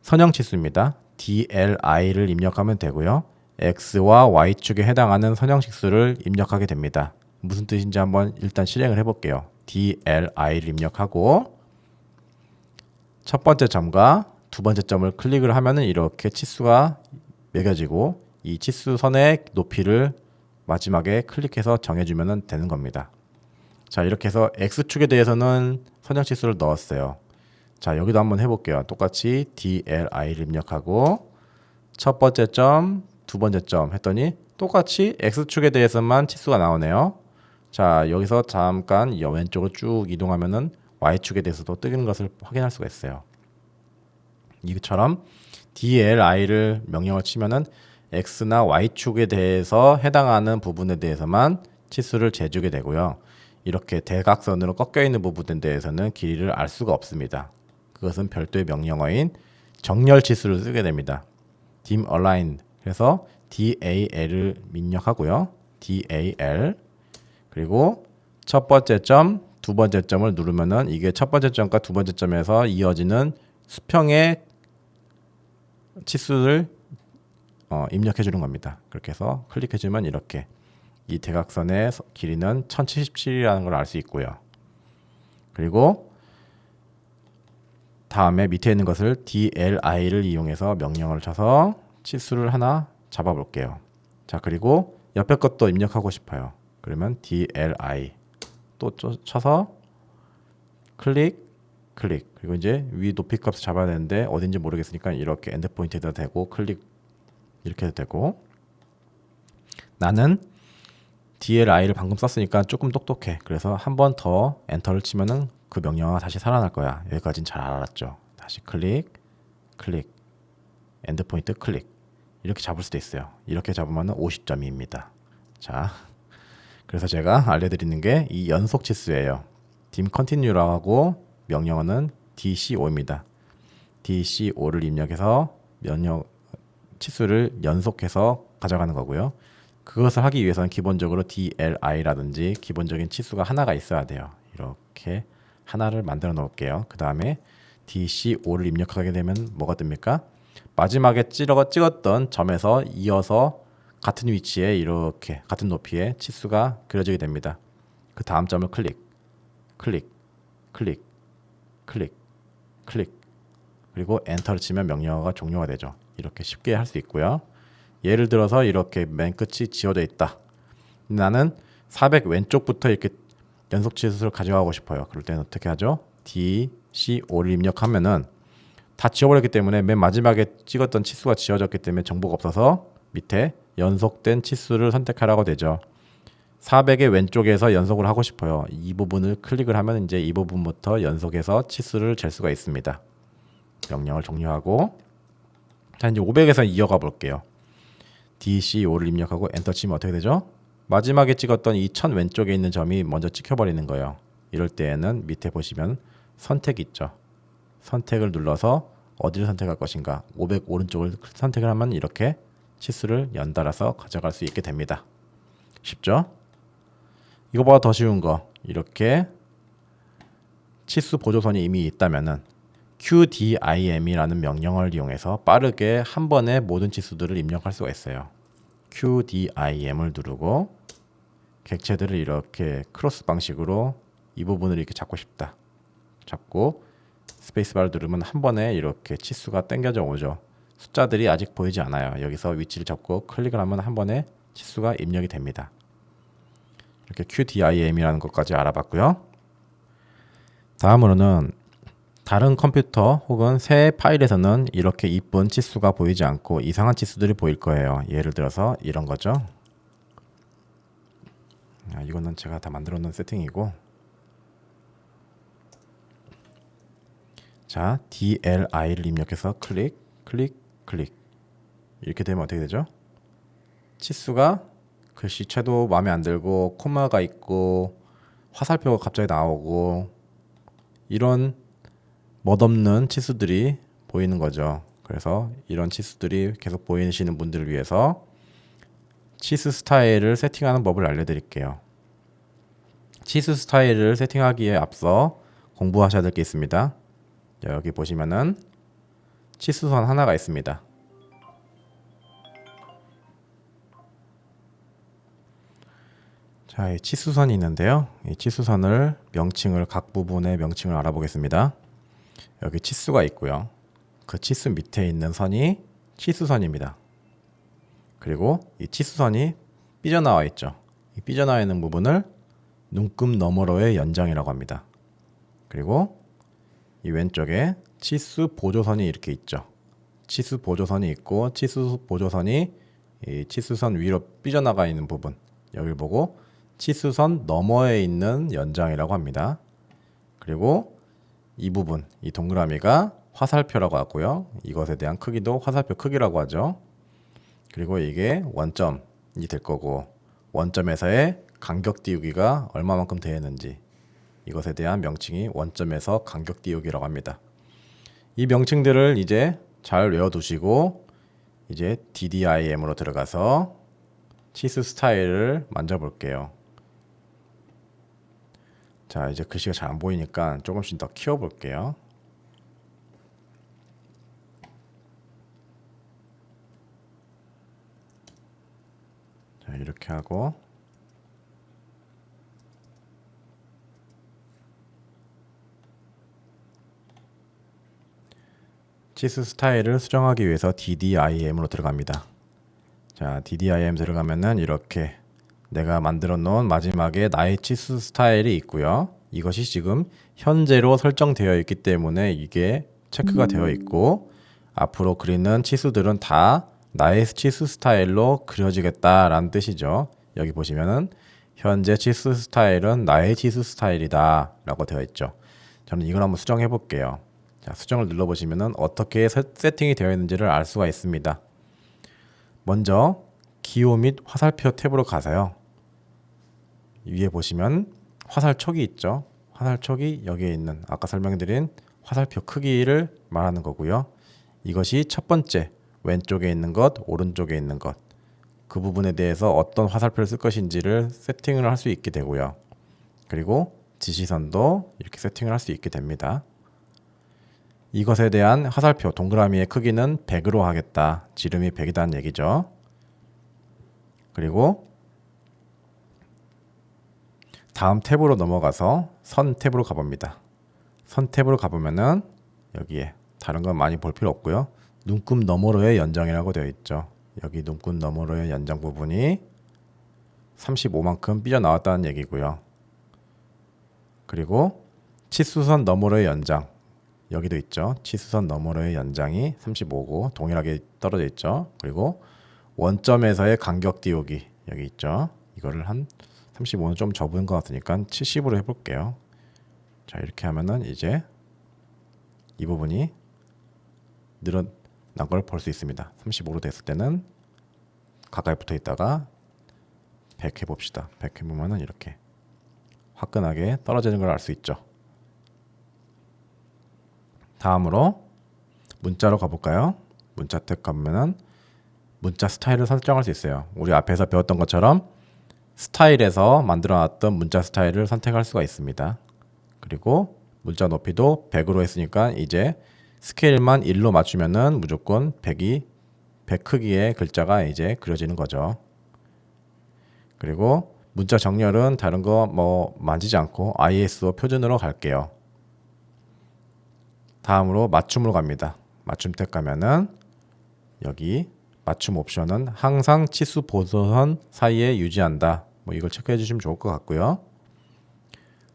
선형 치수입니다. DLI를 입력하면 되고요. X와 Y축에 해당하는 선형식수를 입력하게 됩니다. 무슨 뜻인지 한번 일단 실행을 해볼게요. DLI를 입력하고 첫 번째 점과 두 번째 점을 클릭을 하면은 이렇게 치수가 매겨지고 이 치수선의 높이를 마지막에 클릭해서 정해주면 되는 겁니다. 자, 이렇게 해서 X축에 대해서는 선형치수를 넣었어요. 자, 여기도 한번 해볼게요. 똑같이 DLI를 입력하고 첫 번째 점, 두 번째 점 했더니 똑같이 X축에 대해서만 치수가 나오네요. 자, 여기서 잠깐 왼쪽으로 쭉 이동하면은 Y축에 대해서도 뜨는 것을 확인할 수가 있어요. 이처럼 DLI를 명령을 치면은 X나 Y축에 대해서 해당하는 부분에 대해서만 치수를 재주게 되고요. 이렇게 대각선으로 꺾여 있는 부분에 대해서는 길이를 알 수가 없습니다. 그것은 별도의 명령어인 정렬 치수를 쓰게 됩니다. dim align 해서 DAL을 입력하고요. DAL 그리고 첫 번째 점, 두 번째 점을 누르면은 이게 첫 번째 점과 두 번째 점에서 이어지는 수평의 치수를 입력해 주는 겁니다. 그렇게 해서 클릭해 주면 이렇게 이 대각선의 길이는 1077이라는 걸 알 수 있고요. 그리고 다음에 밑에 있는 것을 DLI를 이용해서 명령을 쳐서 치수를 하나 잡아 볼게요. 자, 그리고 옆에 것도 입력하고 싶어요. 그러면 DLI 또 쳐서 클릭, 클릭. 그리고 이제 위 높이 값을 잡아야 되는데 어딘지 모르겠으니까 이렇게 엔드 포인트에다 대고 클릭 이렇게 해도 되고, 나는 DLI를 방금 썼으니까 조금 똑똑해. 그래서 한 번 더 엔터를 치면은 그 명령어가 다시 살아날 거야. 여기까지는 잘 알았죠. 다시 클릭, 클릭, 엔드 포인트 클릭. 이렇게 잡을 수도 있어요. 이렇게 잡으면 50점입니다. 자, 그래서 제가 알려드리는 게 이 연속 치수예요. dim continue라고 명령어는 DC5입니다. DC5를 입력해서 명령 치수를 연속해서 가져가는 거고요. 그것을 하기 위해서는 기본적으로 DLI라든지 기본적인 치수가 하나가 있어야 돼요. 이렇게 하나를 만들어 놓을게요. 그 다음에 DC5를 입력하게 되면 뭐가 뜹니까? 마지막에 찍었던 점에서 이어서 같은 위치에 이렇게 같은 높이의 치수가 그려지게 됩니다. 그 다음 점을 클릭, 클릭, 클릭, 클릭, 클릭, 그리고 엔터를 치면 명령어가 종료가 되죠. 이렇게 쉽게 할 수 있고요. 예를 들어서 이렇게 맨 끝이 지워져 있다. 나는 400 왼쪽부터 이렇게 연속 치수를 가져가고 싶어요. 그럴 때는 어떻게 하죠? DC5를 입력하면은 다 지워버렸기 때문에 맨 마지막에 찍었던 치수가 지워졌기 때문에 정보가 없어서 밑에 연속된 치수를 선택하라고 되죠. 400의 왼쪽에서 연속을 하고 싶어요. 이 부분을 클릭을 하면 이제 이 부분부터 연속해서 치수를 잴 수가 있습니다. 명령을 종료하고, 자, 이제 500에서 이어가 볼게요. DC5를 입력하고 엔터 치면 어떻게 되죠? 마지막에 찍었던 이 1000 왼쪽에 있는 점이 먼저 찍혀버리는 거예요. 이럴 때에는 밑에 보시면 선택 있죠. 선택을 눌러서 어디를 선택할 것인가, 500 오른쪽을 선택을 하면 이렇게 치수를 연달아서 가져갈 수 있게 됩니다. 쉽죠? 이거보다 더 쉬운 거, 이렇게 치수 보조선이 이미 있다면은 QDIM이라는 명령어를 이용해서 빠르게 한 번에 모든 치수들을 입력할 수가 있어요. QDIM을 누르고 객체들을 이렇게 크로스 방식으로 이 부분을 이렇게 잡고 싶다. 잡고 스페이스바를 누르면 한 번에 이렇게 치수가 당겨져 오죠. 숫자들이 아직 보이지 않아요. 여기서 위치를 잡고 클릭을 하면 한 번에 치수가 입력이 됩니다. 이렇게 QDIM이라는 것까지 알아봤고요. 다음으로는 다른 컴퓨터 혹은 새 파일에서는 이렇게 이쁜 치수가 보이지 않고 이상한 치수들이 보일 거예요. 예를 들어서 이런 거죠. 이거는 제가 다 만들어 놓은 세팅이고, 자, DLI를 입력해서 클릭, 클릭, 클릭. 이렇게 되면 어떻게 되죠? 치수가 글씨체도 마음에 안 들고 코마가 있고 화살표가 갑자기 나오고 이런 멋없는 치수들이 보이는 거죠. 그래서 이런 치수들이 계속 보이시는 분들을 위해서 치수 스타일을 세팅하는 법을 알려드릴게요. 치수 스타일을 세팅하기에 앞서 공부하셔야 될 게 있습니다. 여기 보시면은 치수선 하나가 있습니다. 자, 이 치수선이 있는데요. 이 치수선을 각 부분의 명칭을 알아보겠습니다. 여기 치수가 있고요. 그 치수 밑에 있는 선이 치수선입니다. 그리고 이 치수선이 삐져나와 있죠. 이 삐져나와 있는 부분을 눈금 너머로의 연장이라고 합니다. 그리고 이 왼쪽에 치수 보조선이 이렇게 있죠. 치수 보조선이 있고 치수 보조선이 이 치수선 위로 삐져나가 있는 부분, 여기를 보고 치수선 너머에 있는 연장이라고 합니다. 그리고 이 부분, 이 동그라미가 화살표라고 하고요. 이것에 대한 크기도 화살표 크기라고 하죠. 그리고 이게 원점이 될 거고, 원점에서의 간격 띄우기가 얼마만큼 되었는지, 이것에 대한 명칭이 원점에서 간격 띄우기라고 합니다. 이 명칭들을 이제 잘 외워두시고 이제 DDIM으로 들어가서 치수 스타일을 만져볼게요. 자, 이제 글씨가 잘 안 보이니까 조금씩 더 키워볼게요. 자, 이렇게 하고 치수 스타일을 수정하기 위해서 DDIM으로 들어갑니다. 자, DDIM 들어가면은 이렇게 내가 만들어 놓은 마지막에 나의 치수 스타일이 있고요. 이것이 지금 현재로 설정되어 있기 때문에 이게 체크가 되어 있고, 앞으로 그리는 치수들은 다 나의 치수 스타일로 그려지겠다라는 뜻이죠. 여기 보시면은 현재 치수 스타일은 나의 치수 스타일이다 라고 되어 있죠. 저는 이걸 한번 수정해 볼게요. 자, 수정을 눌러 보시면은 어떻게 세팅이 되어 있는지를 알 수가 있습니다. 먼저 기호 및 화살표 탭으로 가서요. 위에 보시면 화살촉이 있죠. 화살촉이 여기에 있는 아까 설명드린 화살표 크기를 말하는 거고요. 이것이 첫 번째 왼쪽에 있는 것, 오른쪽에 있는 것, 그 부분에 대해서 어떤 화살표를 쓸 것인지를 세팅을 할 수 있게 되고요. 그리고 지시선도 이렇게 세팅을 할 수 있게 됩니다. 이것에 대한 화살표 동그라미의 크기는 100으로 하겠다. 지름이 100이라는 얘기죠. 그리고 다음 탭으로 넘어가서 선 탭으로 가봅니다. 선 탭으로 가보면은 여기에 다른 건 많이 볼 필요 없고요. 눈금 너머로의 연장이라고 되어 있죠. 여기 눈금 너머로의 연장 부분이 35만큼 삐져나왔다는 얘기고요. 그리고 치수선 너머로의 연장, 여기도 있죠. 치수선 너머로의 연장이 35고 동일하게 떨어져 있죠. 그리고 원점에서의 간격 띄우기 여기 있죠. 이거를 한 35는 좀 적은 것 같으니까 70으로 해볼게요. 자, 이렇게 하면은 이제 이 부분이 늘어난 걸 볼 수 있습니다. 35로 됐을 때는 가까이 붙어 있다가 100 해봅시다. 100 해보면은 이렇게 화끈하게 떨어지는 걸 알 수 있죠. 다음으로 문자로 가볼까요? 문자 탭 가보면은 문자 스타일을 설정할 수 있어요. 우리 앞에서 배웠던 것처럼 스타일에서 만들어놨던 문자 스타일을 선택할 수가 있습니다. 그리고 문자 높이도 100으로 했으니까 이제 스케일만 1로 맞추면은 무조건 100 크기의 글자가 이제 그려지는 거죠. 그리고 문자 정렬은 다른 거 뭐 만지지 않고 ISO 표준으로 갈게요. 다음으로 맞춤으로 갑니다. 맞춤 탭 가면은 여기 맞춤 옵션은 항상 치수 보조선 사이에 유지한다. 뭐 이걸 체크해 주시면 좋을 것 같고요.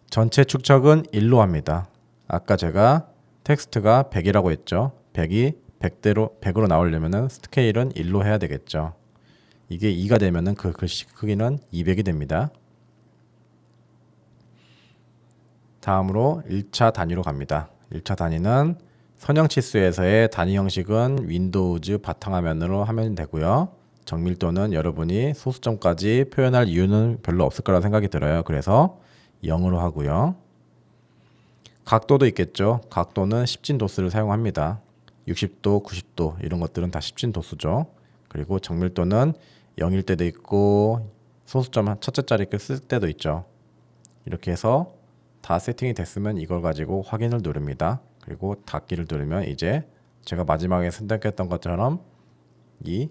전체 축척은 1로 합니다. 아까 제가 텍스트가 100이라고 했죠. 100이 100으로 나오려면은 스케일은 1로 해야 되겠죠. 이게 2가 되면은 그 글씨 크기는 200이 됩니다. 다음으로 1차 단위로 갑니다. 1차 단위는 선형 치수에서의 단위 형식은 윈도우즈 바탕화면으로 하면 되고요. 정밀도는 여러분이 소수점까지 표현할 이유는 별로 없을 거라 생각이 들어요. 그래서 0으로 하고요. 각도도 있겠죠. 각도는 10진 도수를 사용합니다. 60도, 90도 이런 것들은 다 10진 도수죠. 그리고 정밀도는 0일 때도 있고 소수점 첫째 자리 쓸 때도 있죠. 이렇게 해서 다 세팅이 됐으면 이걸 가지고 확인을 누릅니다. 그리고 닫기를 누르면 이제 제가 마지막에 선택했던 것처럼 이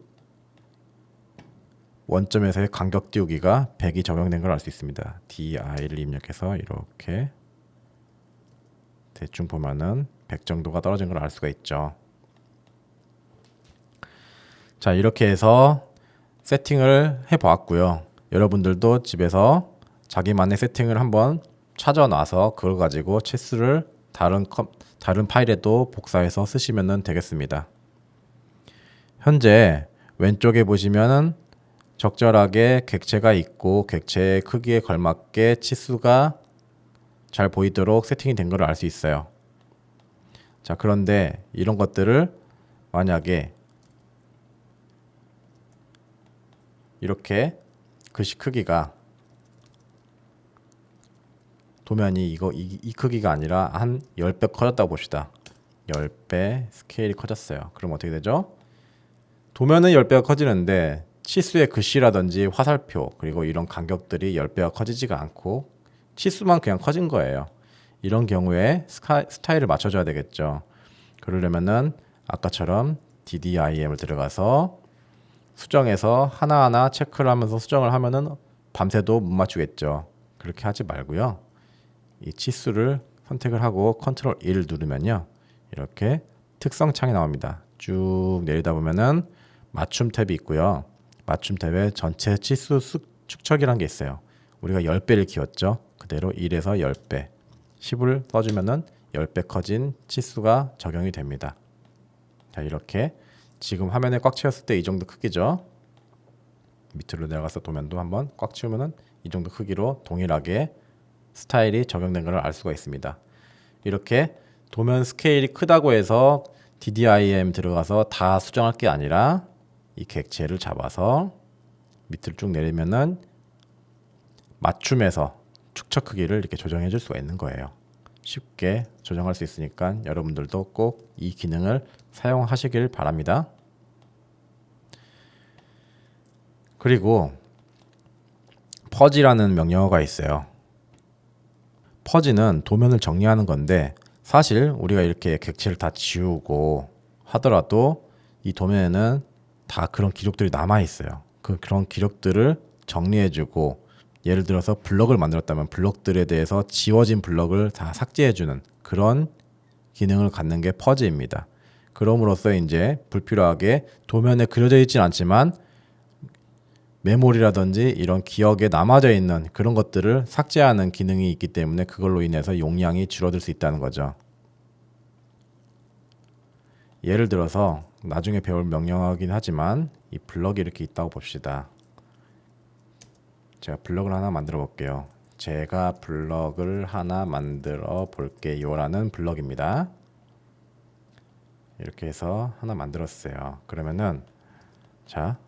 원점에서의 간격 띄우기가 100이 적용된 걸 알 수 있습니다. DI를 입력해서 이렇게 대충 보면은 100 정도가 떨어진 걸 알 수가 있죠. 자, 이렇게 해서 세팅을 해보았고요. 여러분들도 집에서 자기만의 세팅을 한번 찾아놔서 그걸 가지고 치수를 다른 파일에도 복사해서 쓰시면 되겠습니다. 현재 왼쪽에 보시면은 적절하게 객체가 있고 객체의 크기에 걸맞게 치수가 잘 보이도록 세팅이 된 걸 알 수 있어요. 자, 그런데 이런 것들을 만약에 이렇게 글씨 크기가 도면이 이 크기가 아니라 한 10배 커졌다고 봅시다. 10배 스케일이 커졌어요. 그럼 어떻게 되죠? 도면은 10배가 커지는데 치수의 글씨라든지 화살표 그리고 이런 간격들이 10배가 커지지가 않고 치수만 그냥 커진 거예요. 이런 경우에 스타일을 맞춰줘야 되겠죠. 그러려면은 아까처럼 DDIM을 들어가서 수정해서 하나하나 체크를 하면서 수정을 하면은 밤새도 못 맞추겠죠. 그렇게 하지 말고요. 이 치수를 선택을 하고 컨트롤 1을 누르면요. 이렇게 특성 창이 나옵니다. 쭉 내리다 보면은 맞춤 탭이 있고요. 맞춤 탭에 전체 치수 축척이라는 게 있어요. 우리가 10배를 키웠죠. 그대로 1에서 10배, 10을 써주면은 10배 커진 치수가 적용이 됩니다. 자, 이렇게 지금 화면에 꽉 채웠을 때 이 정도 크기죠. 밑으로 내려가서 도면도 한번 꽉 채우면은 이 정도 크기로 동일하게 스타일이 적용된 것을 알 수가 있습니다. 이렇게 도면 스케일이 크다고 해서 DDIM 들어가서 다 수정할 게 아니라 이 객체를 잡아서 밑으로 쭉 내리면은 맞춤해서 축척 크기를 이렇게 조정해 줄 수가 있는 거예요. 쉽게 조정할 수 있으니까 여러분들도 꼭 이 기능을 사용하시길 바랍니다. 그리고 퍼지라는 명령어가 있어요. 퍼지는 도면을 정리하는 건데 사실 우리가 이렇게 객체를 다 지우고 하더라도 이 도면에는 다 그런 기록들이 남아 있어요. 그런 기록들을 정리해주고 예를 들어서 블럭을 만들었다면 블럭들에 대해서 지워진 블럭을 다 삭제해주는 그런 기능을 갖는 게 퍼지입니다. 그럼으로써 이제 불필요하게 도면에 그려져 있진 않지만 메모리라든지 이런 기억에 남아져 있는 그런 것들을 삭제하는 기능이 있기 때문에 그걸로 인해서 용량이 줄어들 수 있다는 거죠. 예를 들어서 나중에 배울 명령어긴 하지만 이 블럭이 이렇게 있다고 봅시다. 제가 블럭을 하나 만들어 볼게요. 제가 블럭을 하나 만들어 볼게요 라는 블럭입니다. 이렇게 해서 하나 만들었어요. 그러면은 자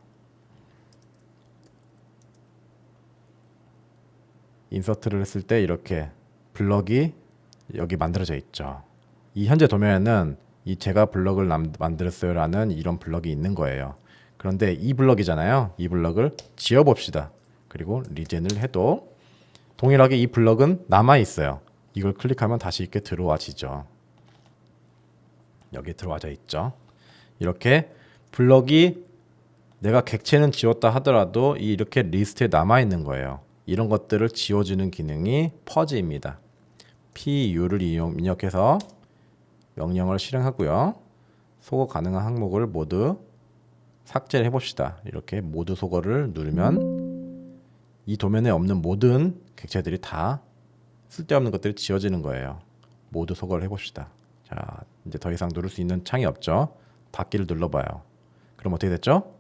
인서트를 했을 때 이렇게 블럭이 여기 만들어져 있죠. 이 현재 도면에는 이 제가 블럭을 만들었어요 라는 이런 블럭이 있는 거예요. 그런데 이 블럭이잖아요. 이 블럭을 지워 봅시다. 그리고 리젠을 해도 동일하게 이 블럭은 남아 있어요. 이걸 클릭하면 다시 이렇게 들어와지죠. 여기 들어와져 있죠. 이렇게 블럭이 내가 객체는 지웠다 하더라도 이렇게 리스트에 남아 있는 거예요. 이런 것들을 지워주는 기능이 퍼지입니다. PU를 입력해서 명령을 실행하고요. 소거 가능한 항목을 모두 삭제를 해봅시다. 이렇게 모두 소거를 누르면 이 도면에 없는 모든 객체들이 다 쓸데없는 것들이 지워지는 거예요. 모두 소거를 해봅시다. 자, 이제 더 이상 누를 수 있는 창이 없죠. 닫기를 눌러봐요. 그럼 어떻게 됐죠?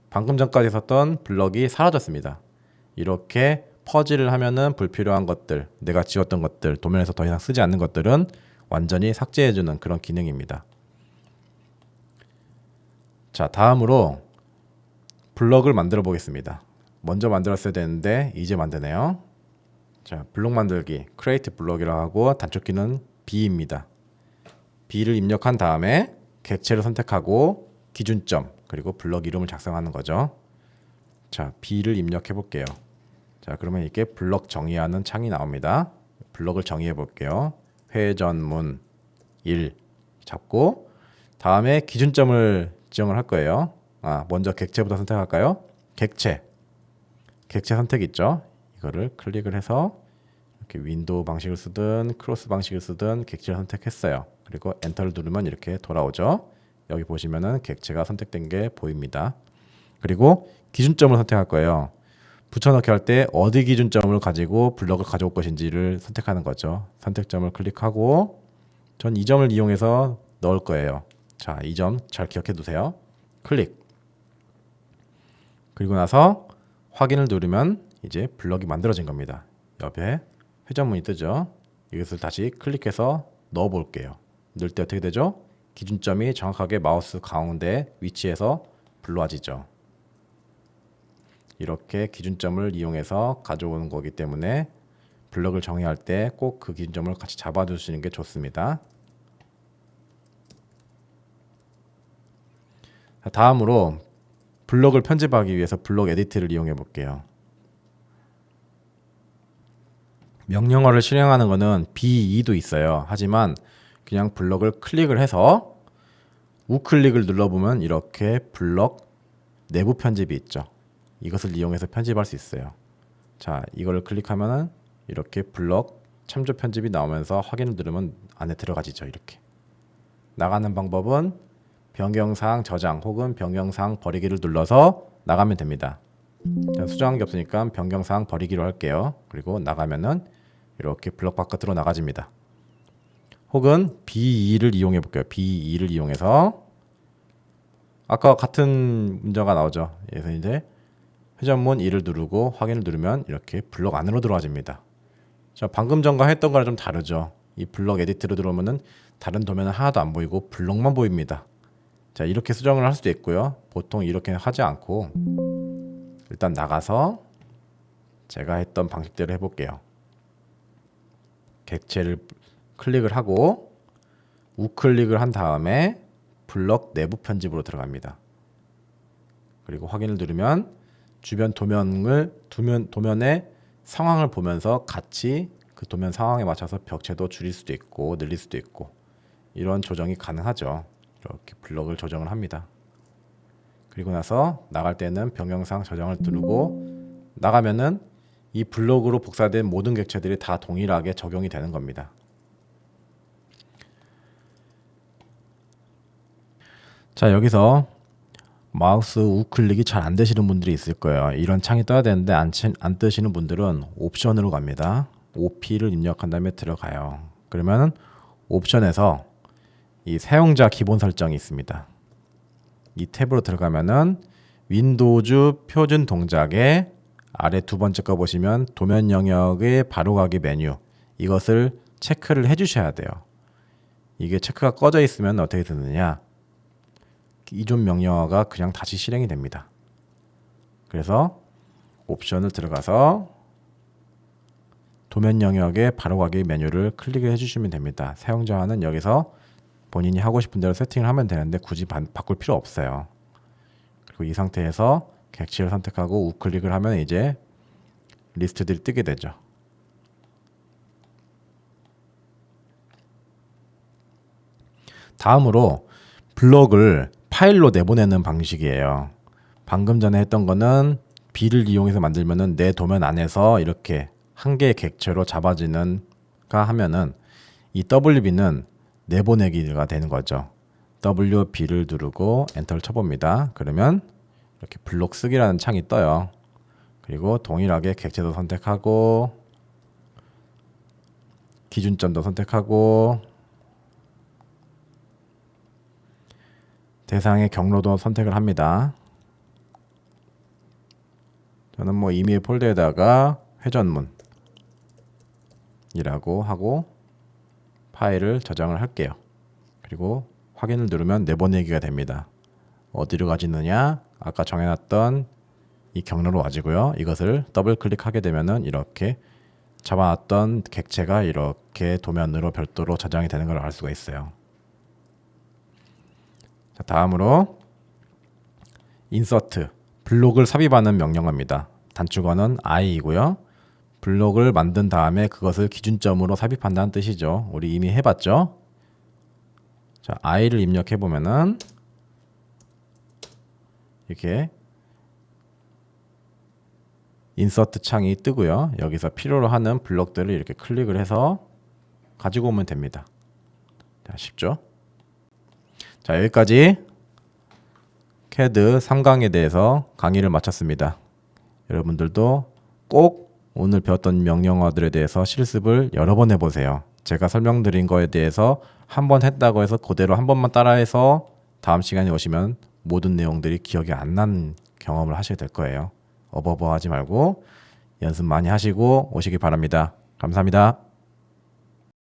방금 전까지 썼던 블럭이 사라졌습니다. 이렇게 퍼지를 하면은 불필요한 것들, 내가 지웠던 것들, 도면에서 더 이상 쓰지 않는 것들은 완전히 삭제해주는 그런 기능입니다. 자, 다음으로 블럭을 만들어 보겠습니다. 먼저 만들었어야 되는데 이제 만드네요. 자, 블록 만들기, create 블록이라고 하고 단축키는 B입니다. B를 입력한 다음에 객체를 선택하고 기준점, 그리고 블럭 이름을 작성하는 거죠. 자, B를 입력해 볼게요. 자, 그러면 이렇게 블럭 정의하는 창이 나옵니다. 블럭을 정의해 볼게요. 회전문 1 잡고 다음에 기준점을 지정을 할 거예요. 먼저 객체부터 선택할까요? 객체 선택 있죠. 이거를 클릭을 해서 이렇게 윈도우 방식을 쓰든 크로스 방식을 쓰든 객체를 선택했어요. 그리고 엔터를 누르면 이렇게 돌아오죠. 여기 보시면은 객체가 선택된 게 보입니다. 그리고 기준점을 선택할 거예요. 붙여넣기 할 때 어디 기준점을 가지고 블럭을 가져올 것인지를 선택하는 거죠. 선택점을 클릭하고 전 이 점을 이용해서 넣을 거예요. 자, 이 점 잘 기억해 두세요. 클릭. 그리고 나서 확인을 누르면 이제 블럭이 만들어진 겁니다. 옆에 회전문이 뜨죠. 이것을 다시 클릭해서 넣어 볼게요. 넣을 때 어떻게 되죠? 기준점이 정확하게 마우스 가운데 위치에서 불러지죠. 이렇게 기준점을 이용해서 가져오는 거기 때문에 블럭을 정의할 때 꼭 그 기준점을 같이 잡아주시는 게 좋습니다. 다음으로 블럭을 편집하기 위해서 블럭 에디트를 이용해 볼게요. 명령어를 실행하는 것은 B2도 있어요. 하지만 그냥 블럭을 클릭을 해서 우클릭을 눌러보면 이렇게 블럭 내부 편집이 있죠. 이것을 이용해서 편집할 수 있어요. 자, 이걸 클릭하면은 이렇게 블럭 참조 편집이 나오면서 확인을 누르면 안에 들어가지죠. 이렇게. 나가는 방법은 변경사항 저장 혹은 변경사항 버리기를 눌러서 나가면 됩니다. 수정한 게 없으니까 변경사항 버리기로 할게요. 그리고 나가면은 이렇게 블럭 바깥으로 나가집니다. 혹은 B2를 이용해 볼게요. B2를 이용해서 아까 같은 문제가 나오죠. 그래서 이제 회전문 2를 누르고 확인을 누르면 이렇게 블럭 안으로 들어와집니다. 자, 방금 전과 했던 거랑 좀 다르죠. 이 블럭 에디트로 들어오면은 다른 도면은 하나도 안 보이고 블럭만 보입니다. 자, 이렇게 수정을 할 수도 있고요. 보통 이렇게 하지 않고 일단 나가서 제가 했던 방식대로 해볼게요. 객체를 클릭을 하고 우클릭을 한 다음에 블럭 내부 편집으로 들어갑니다. 그리고 확인을 누르면 주변 도면의 상황을 보면서 같이 그 도면 상황에 맞춰서 벽체도 줄일 수도 있고 늘릴 수도 있고 이런 조정이 가능하죠. 이렇게 블럭을 조정을 합니다. 그리고 나서 나갈 때는 변경사항 저장을 누르고 나가면은 이 블럭으로 복사된 모든 객체들이 다 동일하게 적용이 되는 겁니다. 자, 여기서 마우스 우클릭이 잘 안 되시는 분들이 있을 거예요. 이런 창이 떠야 되는데 안 뜨시는 분들은 옵션으로 갑니다. OP를 입력한 다음에 들어가요. 그러면 옵션에서 이 사용자 기본 설정이 있습니다. 이 탭으로 들어가면은 윈도우즈 표준 동작의 아래 두 번째 거 보시면 도면 영역의 바로가기 메뉴, 이것을 체크를 해주셔야 돼요. 이게 체크가 꺼져 있으면 어떻게 되느냐, 이존 명령어가 그냥 다시 실행이 됩니다. 그래서 옵션을 들어가서 도면 영역의 바로가기 메뉴를 클릭을 해주시면 됩니다. 사용자는 여기서 본인이 하고 싶은 대로 세팅을 하면 되는데 굳이 바꿀 필요 없어요. 그리고 이 상태에서 객체를 선택하고 우클릭을 하면 이제 리스트들이 뜨게 되죠. 다음으로 블럭을 파일로 내보내는 방식이에요. 방금 전에 했던 거는 B를 이용해서 만들면은 내 도면 안에서 이렇게 한 개의 객체로 잡아지는가 하면은 이 WB는 내보내기가 되는 거죠. WB를 누르고 엔터를 쳐봅니다. 그러면 이렇게 블록 쓰기라는 창이 떠요. 그리고 동일하게 객체도 선택하고 기준점도 선택하고 대상의 경로도 선택을 합니다. 저는 뭐 이메일 폴더에다가 회전문이라고 하고 파일을 저장을 할게요. 그리고 확인을 누르면 내보내기가 됩니다. 어디로 가지느냐? 아까 정해놨던 이 경로로 와지고요. 이것을 더블 클릭하게 되면은 이렇게 잡아놨던 객체가 이렇게 도면으로 별도로 저장이 되는 걸 알 수가 있어요. 자, 다음으로 인서트, 블록을 삽입하는 명령어입니다. 단축어는 i이고요. 블록을 만든 다음에 그것을 기준점으로 삽입한다는 뜻이죠. 우리 이미 해봤죠? 자, i를 입력해 보면은 이렇게 인서트 창이 뜨고요. 여기서 필요로 하는 블록들을 이렇게 클릭을 해서 가지고 오면 됩니다. 자, 쉽죠? 자, 여기까지 CAD 3강에 대해서 강의를 마쳤습니다. 여러분들도 꼭 오늘 배웠던 명령어들에 대해서 실습을 여러 번 해보세요. 제가 설명드린 거에 대해서 한 번 했다고 해서 그대로 한 번만 따라해서 다음 시간에 오시면 모든 내용들이 기억이 안 나는 경험을 하시게 될 거예요. 어버버하지 말고 연습 많이 하시고 오시기 바랍니다. 감사합니다.